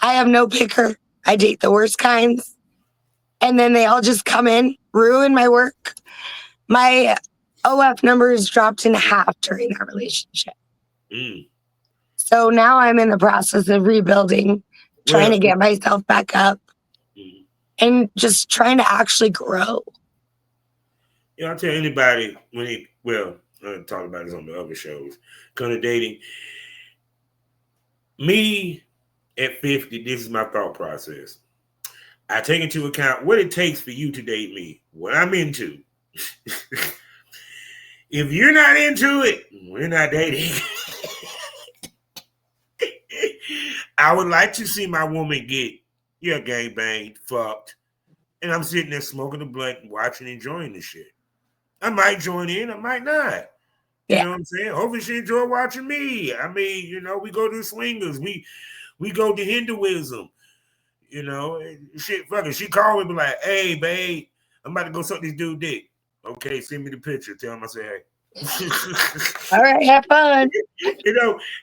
I have no picker. I date the worst kinds. And then they all just come in, ruin my work. My OF numbers dropped in half during that relationship. Mm. So now I'm in the process of rebuilding, trying to get myself back up. and just trying to actually grow. Yeah, I'll tell anybody when it, well, I talk about this on the other shows, kind of dating. Me at 50, this is my thought process. I take into account what it takes for you to date me, what I'm into. If you're not into it, we're not dating. I would like to see my woman get gangbanged, fucked, and I'm sitting there smoking a blunt and watching, enjoying the shit. I might join in, I might not. You know what I'm saying? Hopefully she enjoy watching me. I mean, we go to swingers, we go to Hinduism. Shit, fuck it. She called me and be like, "Hey, babe, I'm about to go suck this dude dick." Okay, send me the picture. Tell him I say, "Hey." All right, have fun.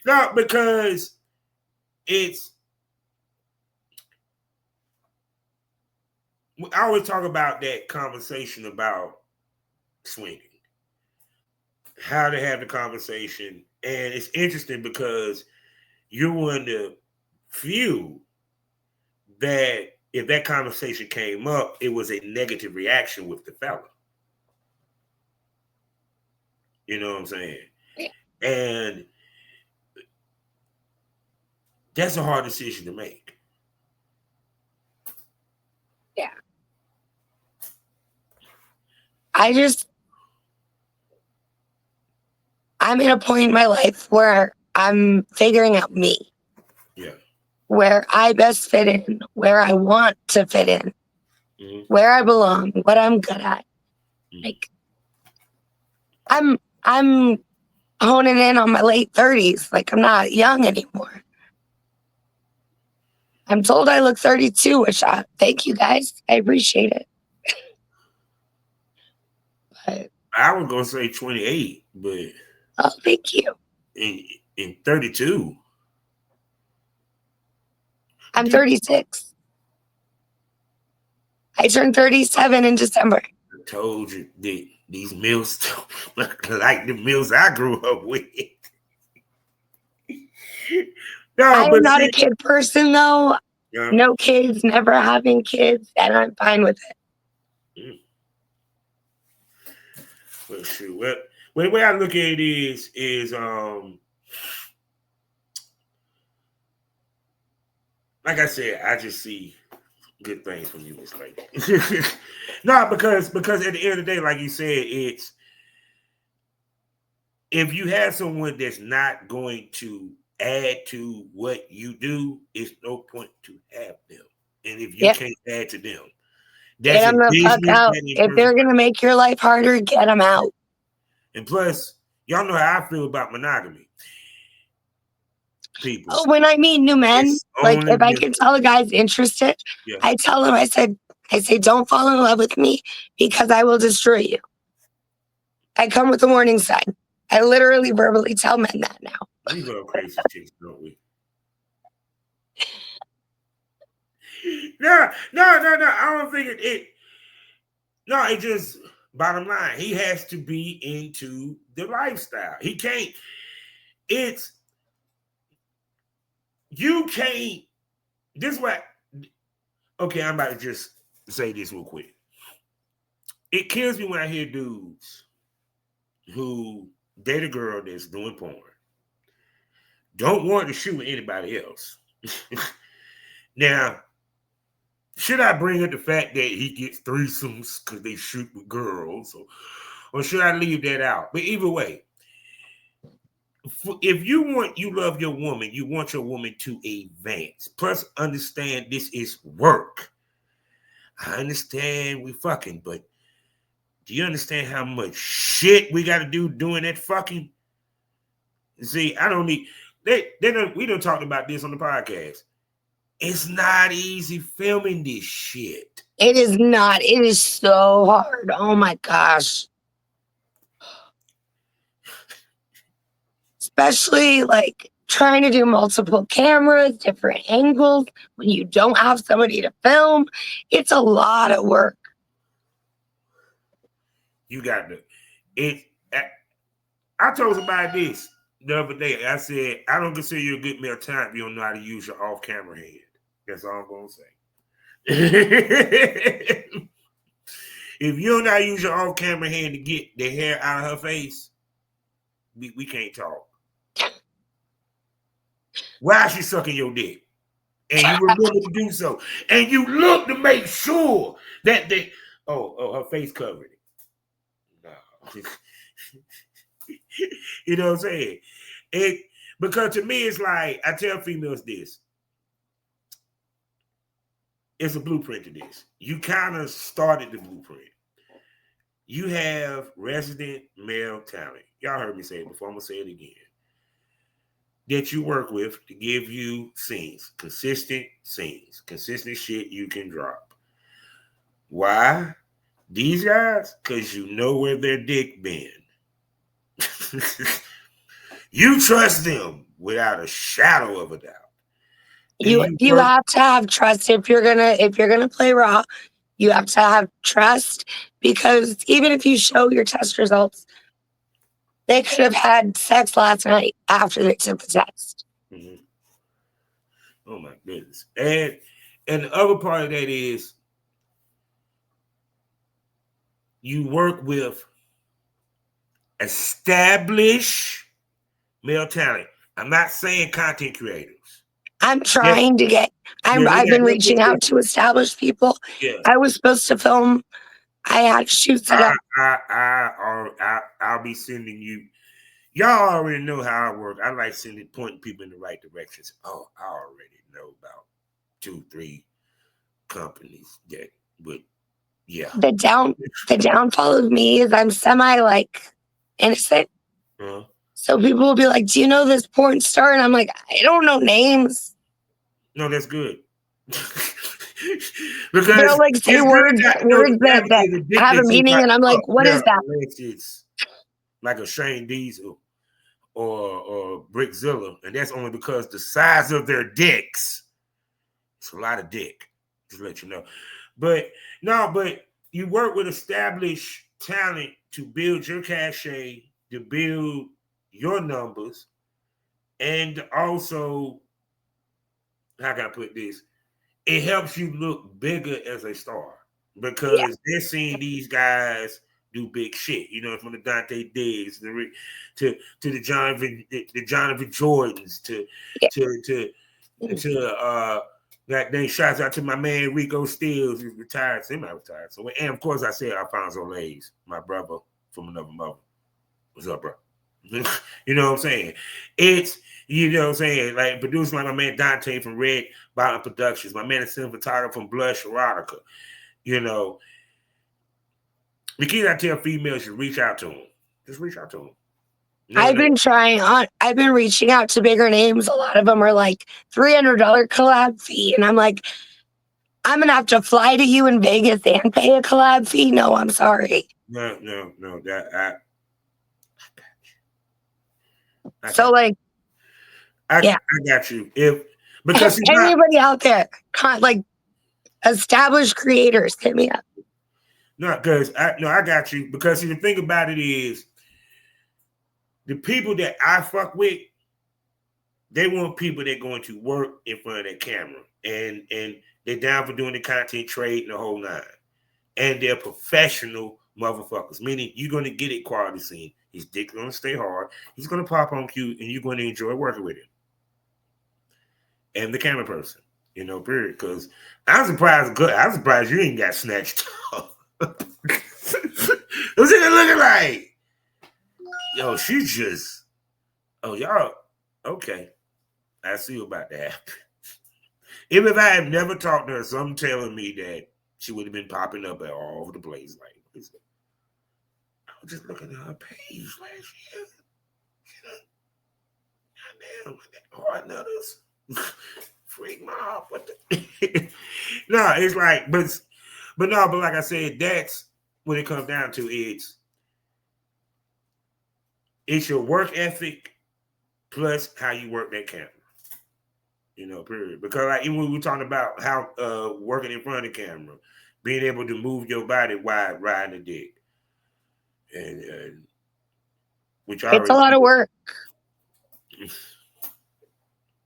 No, because it's. I always talk about that conversation about swinging, how to have the conversation, and it's interesting because you're one of the few that if that conversation came up, it was a negative reaction with the fella. You know what I'm saying? And that's a hard decision to make. Yeah. I'm in a point in my life where I'm figuring out me. Yeah. Where I best fit in, where I want to fit in, where I belong, what I'm good at. Like, I'm honing in on my late 30s. Like, I'm not young anymore. I'm told I look 32, which thank you guys. I appreciate it. But I was gonna say 28, but oh, thank you. In 32. I'm 36. I turned 37 in December. I told you that these meals look like the meals I grew up with. I'm not a kid person, though. Yeah. No kids, never having kids, and I'm fine with it. Well, shoot. Well, the way I look at it is like I said, I just see good things from you, Miss Lady. No, because at the end of the day, like you said, it's if you have someone that's not going to add to what you do, it's no point to have them. And if you can't add to them, that's get them the fuck out. If they're gonna make your life harder, get them out. And plus, y'all know how I feel about monogamy. People. Oh, when I meet new men, like if I can tell a guy's interested, I tell him, I say, don't fall in love with me because I will destroy you. I come with a warning sign. I literally verbally tell men that now. We go crazy chicks, don't we? No. I don't think it. No, it just bottom line. He has to be into the lifestyle. He can't. You can't. This is what. Okay, I'm about to just say this real quick. It kills me when I hear dudes who date a girl that's doing porn, don't want to shoot with anybody else. Now, should I bring up the fact that he gets threesomes because they shoot with girls, or should I leave that out? But either way, if you love your woman, you want your woman to advance. Plus, understand this is work. I understand we fucking, but do you understand how much shit we got to do doing that fucking? See, I don't need. We don't talk about this on the podcast. It's not easy filming this shit. It is not. It is so hard. Oh my gosh. Especially like trying to do multiple cameras, different angles when you don't have somebody to film. It's a lot of work. You got to. I told somebody this the other day. I said, I don't consider you a good male type if you don't know how to use your off-camera head. That's all I'm going to say. If you don't know how to use your off-camera hand to get the hair out of her face, we can't talk. Why is she sucking your dick? And you remember to do so. And you look to make sure that her face covered it. No. You know what I'm saying? Because to me, it's like, I tell females this. It's a blueprint to this. You kind of started the blueprint. You have resident male talent. Y'all heard me say it before. I'm going to say it again. That you work with to give you scenes. Consistent scenes. Consistent shit you can drop. Why? These guys? Because you know where their dick been. You trust them without a shadow of a doubt. You have to have trust if you're gonna play raw. You have to have trust, because even if you show your test results, they could have had sex last night after they took the test. Mm-hmm. Oh my goodness. And the other part of that is you work with established male talent. I'm not saying content creators. I'm trying to get. I've been reaching out to established people. Yeah. I was supposed to film. I had to shoot set up. I'll be sending you. Y'all already know how I work. I like pointing people in the right directions. Oh, I already know about 2-3 companies that would. Yeah. The downfall of me is I'm semi like innocent. Uh-huh. So people will be like, "Do you know this porn star?" And I'm like, "I don't know names." No, that's good. Because they'll like say words that have a meaning, and I'm like, "What is that?" It's like a Shane Diesel or Brickzilla, and that's only because the size of their dicks. It's a lot of dick, just to let you know. But you work with established talent to build your cachet, to build your numbers, and also, how can I put this? It helps you look bigger as a star, because they're seeing these guys do big shit. You know, from the Dante Diggs to the Jonathan Jordans to that then shouts out to my man Rico Steels, who's retired, semi-retired. So, and of course I said Alfonso Lays, my brother from another mother. What's up, bro? You know what I'm saying? It's, you know what I'm saying, like produced like my man Dante from Red Bottom Productions, my man, the cinematographer from Blush Erotica. You know, the key I tell females, you reach out to them. Just reach out to them. I've been reaching out to bigger names. A lot of them are like $300 collab fee. And I'm like, I'm going to have to fly to you in Vegas and pay a collab fee? No, I'm sorry. No. I got you. Because anybody out there, like established creators, hit me up. No, because I got you. Because see, the thing about it is, the people that I fuck with, they want people that are going to work in front of that camera, and they're down for doing the content trade and the whole nine, and they're professional motherfuckers. Meaning, you're going to get it quality scene. His dick's going to stay hard. He's going to pop on cue, and you're going to enjoy working with him. And the camera person, you know, period. Because I'm surprised you ain't got snatched up. What's it looking like? Yo, she just. Oh, y'all. Okay. I see about that. Even if I have never talked to her, something telling me that she would have been popping up all over the place. Like, I was just looking at her page last year. Goddamn, hard nutters. Freak mob. What the? No, it's like, but like I said, that's what it comes down to. It's your work ethic plus how you work that camera. You know, period. Because like even when we're talking about how working in front of the camera, being able to move your body while riding the dick, and which it's a lot of work.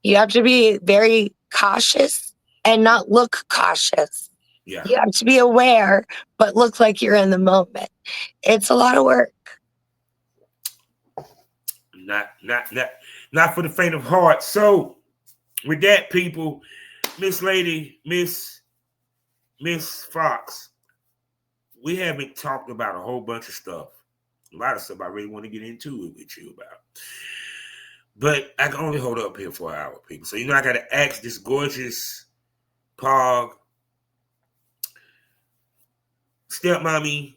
You have to be very cautious and not look cautious. Yeah. You have to be aware, but look like you're in the moment. It's a lot of work. Not for the faint of heart. So with that, people, Miss Foxx, we haven't talked about a whole bunch of stuff. A lot of stuff I really want to get into it with you about. But I can only hold up here for an hour, people. So, I got to ask this gorgeous Pog, stepmommy,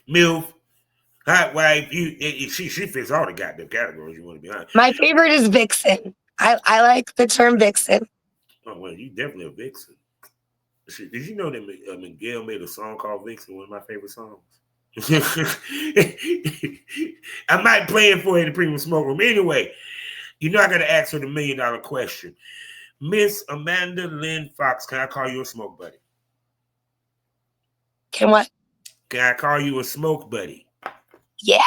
MILF, hot wife. She fits all the goddamn categories, you want to be honest. My favorite is Vixen. I like the term Vixen. Oh, well, you definitely a Vixen. Did you know that Miguel made a song called Vixen, one of my favorite songs? I might play it for you in the premium smoke room. Anyway, I got to ask her the $1 million question. Miss Amanda Lynn Foxx, can I call you a smoke buddy? Can what? Can I call you a smoke buddy? Yeah.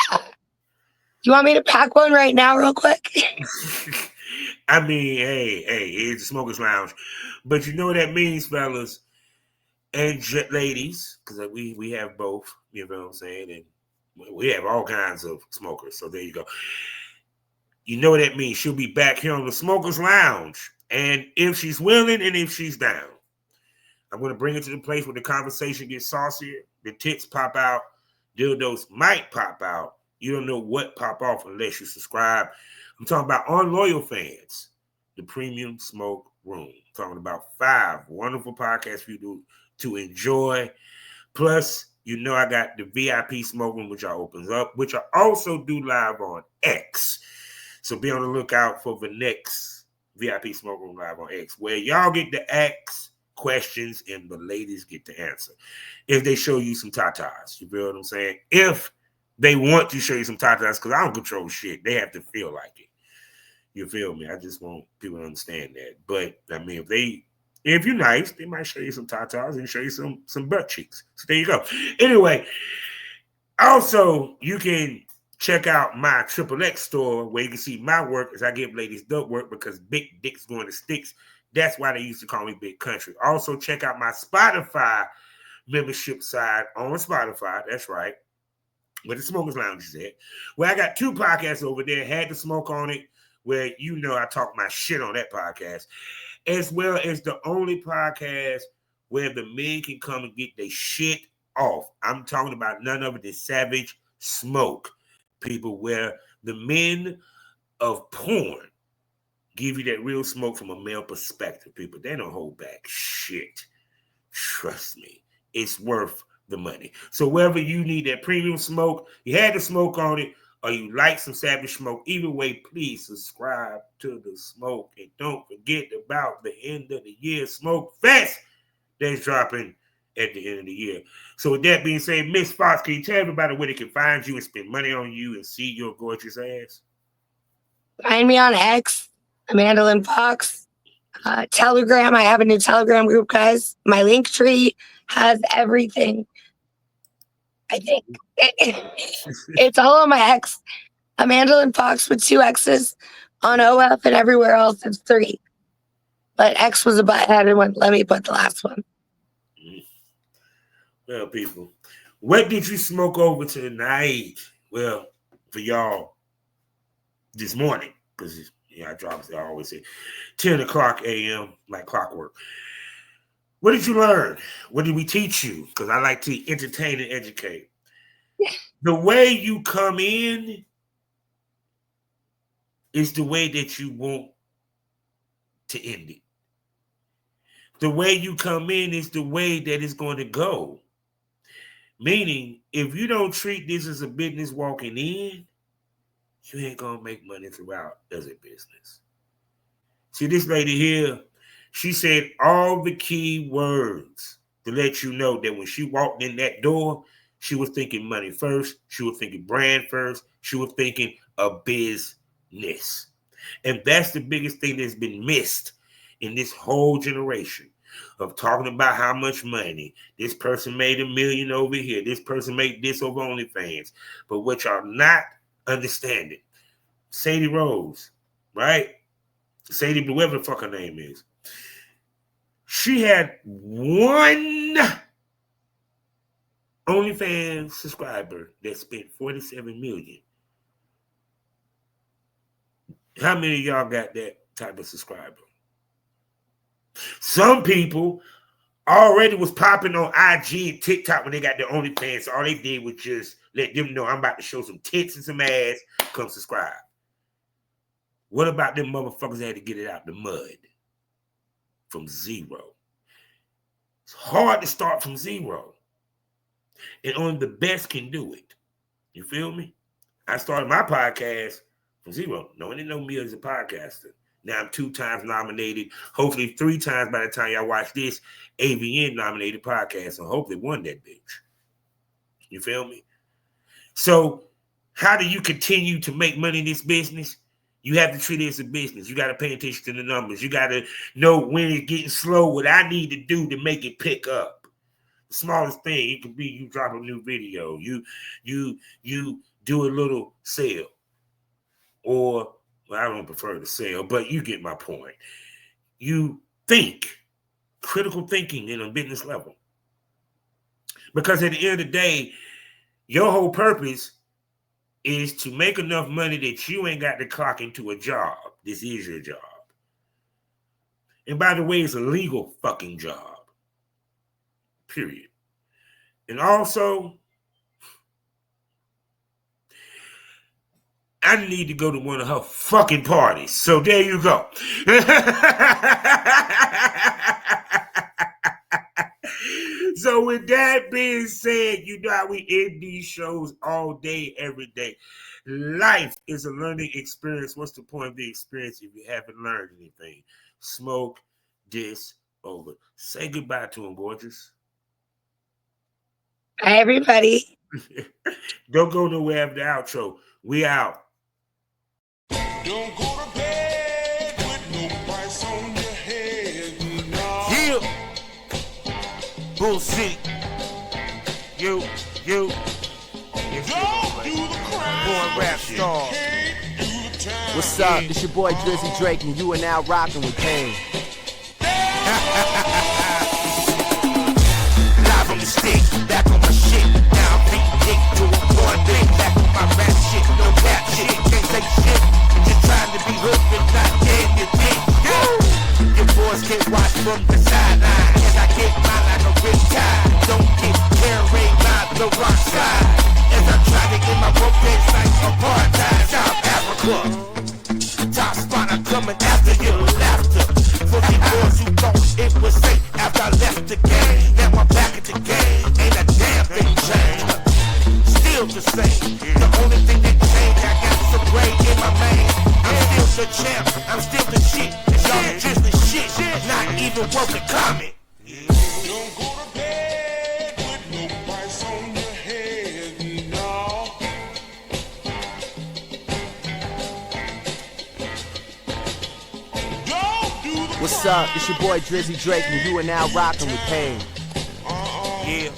You want me to pack one right now real quick? I mean, hey, it's a smoker's lounge. But you know what that means, fellas and ladies, because we have both, you know what I'm saying? And we have all kinds of smokers. So there you go. You know what that means. She'll be back here on the Smokers Lounge. And if she's willing and if she's down, I'm going to bring her to the place where the conversation gets saucier, the tits pop out, dildos might pop out. You don't know what pop off unless you subscribe. I'm talking about Unloyal Fans, the Premium Smoke Room. I'm talking about 5 wonderful podcasts for you to enjoy. Plus, I got the VIP Smoke Room, which I opens up, which I also do live on X. So be on the lookout for the next VIP Smoke Room live on X, where y'all get to ask questions and the ladies get to answer. If they show you some tatas, you feel what I'm saying? If they want to show you some tatas, because I don't control shit. They have to feel like it. You feel me? I just want people to understand that. But, I mean, if you're nice, they might show you some tatas and show you some butt cheeks. So there you go. Anyway, also, you can check out my XXX store where you can see my work as I give ladies dope work because big dicks going to sticks. That's why they used to call me Big Country. Also, check out my Spotify membership side on Spotify. That's right. Where the Smokers Lounge is at. Where I got 2 podcasts over there. Had to Smoke on it. Where I talk my shit on that podcast. As well as the only podcast where the men can come and get their shit off. I'm talking about none of it than Savage Smoke. People where the men of porn give you that real smoke from a male perspective, people. They don't hold back shit. Trust me. It's worth the money. So wherever you need that premium smoke, you had to smoke on it, or you like some Savage Smoke, either way, please subscribe to the smoke. And don't forget about the end of the year Smoke Fest that's dropping at the end of the year. So with that being said, Miss Foxx, can you tell everybody where they can find you and spend money on you and see your gorgeous ass? Find me on X, Amanda Lynn Foxx. Telegram, I have a new Telegram group, guys. My link tree has everything. I think it's all on my X. Amanda Lynn Foxx with 2 X's. On OF and everywhere else, it's 3. But X was a butthead and wouldn't let me put the last one. Well, people, what did you smoke over tonight? Well, for y'all, this morning, because I dropped it, I always say 10 o'clock a.m. like clockwork. What did you learn? What did we teach you? Because I like to entertain and educate. The way you come in is the way that you want to end it. The way you come in is the way that it's going to go. Meaning, if you don't treat this as a business walking in, you ain't going to make money throughout as a business. See, this lady here, she said all the key words to let you know that when she walked in that door, she was thinking money first. She was thinking brand first. She was thinking a business. And that's the biggest thing that's been missed in this whole generation of talking about how much money this person made $1 million over here. This person made this over OnlyFans. But what y'all not understanding, Sadie Rose, right? Sadie, whatever the fuck her name is. She had one OnlyFans subscriber that spent $47 million. How many of y'all got that type of subscriber? Some people already was popping on IG and TikTok when they got their OnlyFans. So all they did was just let them know I'm about to show some tits and some ass. Come subscribe. What about them motherfuckers that had to get it out the mud from zero? It's hard to start from zero. And only the best can do it. You feel me? I started my podcast from zero. No one didn't know me as a podcaster. Now I'm 2 times nominated, hopefully 3 times by the time y'all watch this, AVN nominated podcast. So hopefully won that bitch. You feel me? So how do you continue to make money in this business? You have to treat it as a business. You got to pay attention to the numbers. You got to know when it's getting slow, what I need to do to make it pick up. The smallest thing, it could be you drop a new video. You do a little sale. Or, well, I don't prefer the sale, but you get my point. You think, critical thinking in a business level. Because at the end of the day, your whole purpose is to make enough money that you ain't got to clock into a job. This is your job. And by the way, it's a legal fucking job. Period. And also, I need to go to one of her fucking parties. So there you go. So with that being said, you know how we end these shows all day, every day. Life is a learning experience. What's the point of the experience if you haven't learned anything? Smoke this over. Say goodbye to him, gorgeous. Hi, everybody. Don't go nowhere after the outro. We out. Don't go to bed with no price on your head. No. Yeah. Bullshit. You. Don't do the crime. Born rap star. Can't do the time. What's up? It's your boy Drizzy Drake, and you are now rocking with Kane. Live on the stick, back on my shit. Now I'm beating dick to a one day. Back on my rap shit, no rap shit. Can't say shit. Just trying to be hood, but not dead. You think? Your boys can't watch from the sideline. As I get mine like a rip tide. Don't get carried by the rock side. As I try to get my broke dance like apartheid. South Africa. Top spot, I'm coming after your laughter. For the boys who thought it was safe after I left the game. Now I'm back at the game. Ain't a damn thing changed. Still the same. The only thing that changed, I got some grade in my mane. I'm still the champ. I'm still the shit. Y'all just the shit. Not even worth a comment. Don't go to bed with no price on your head. No. Don't do the What's up? It's your boy Drizzy Drake, and you are now rocking with Kane. Yeah.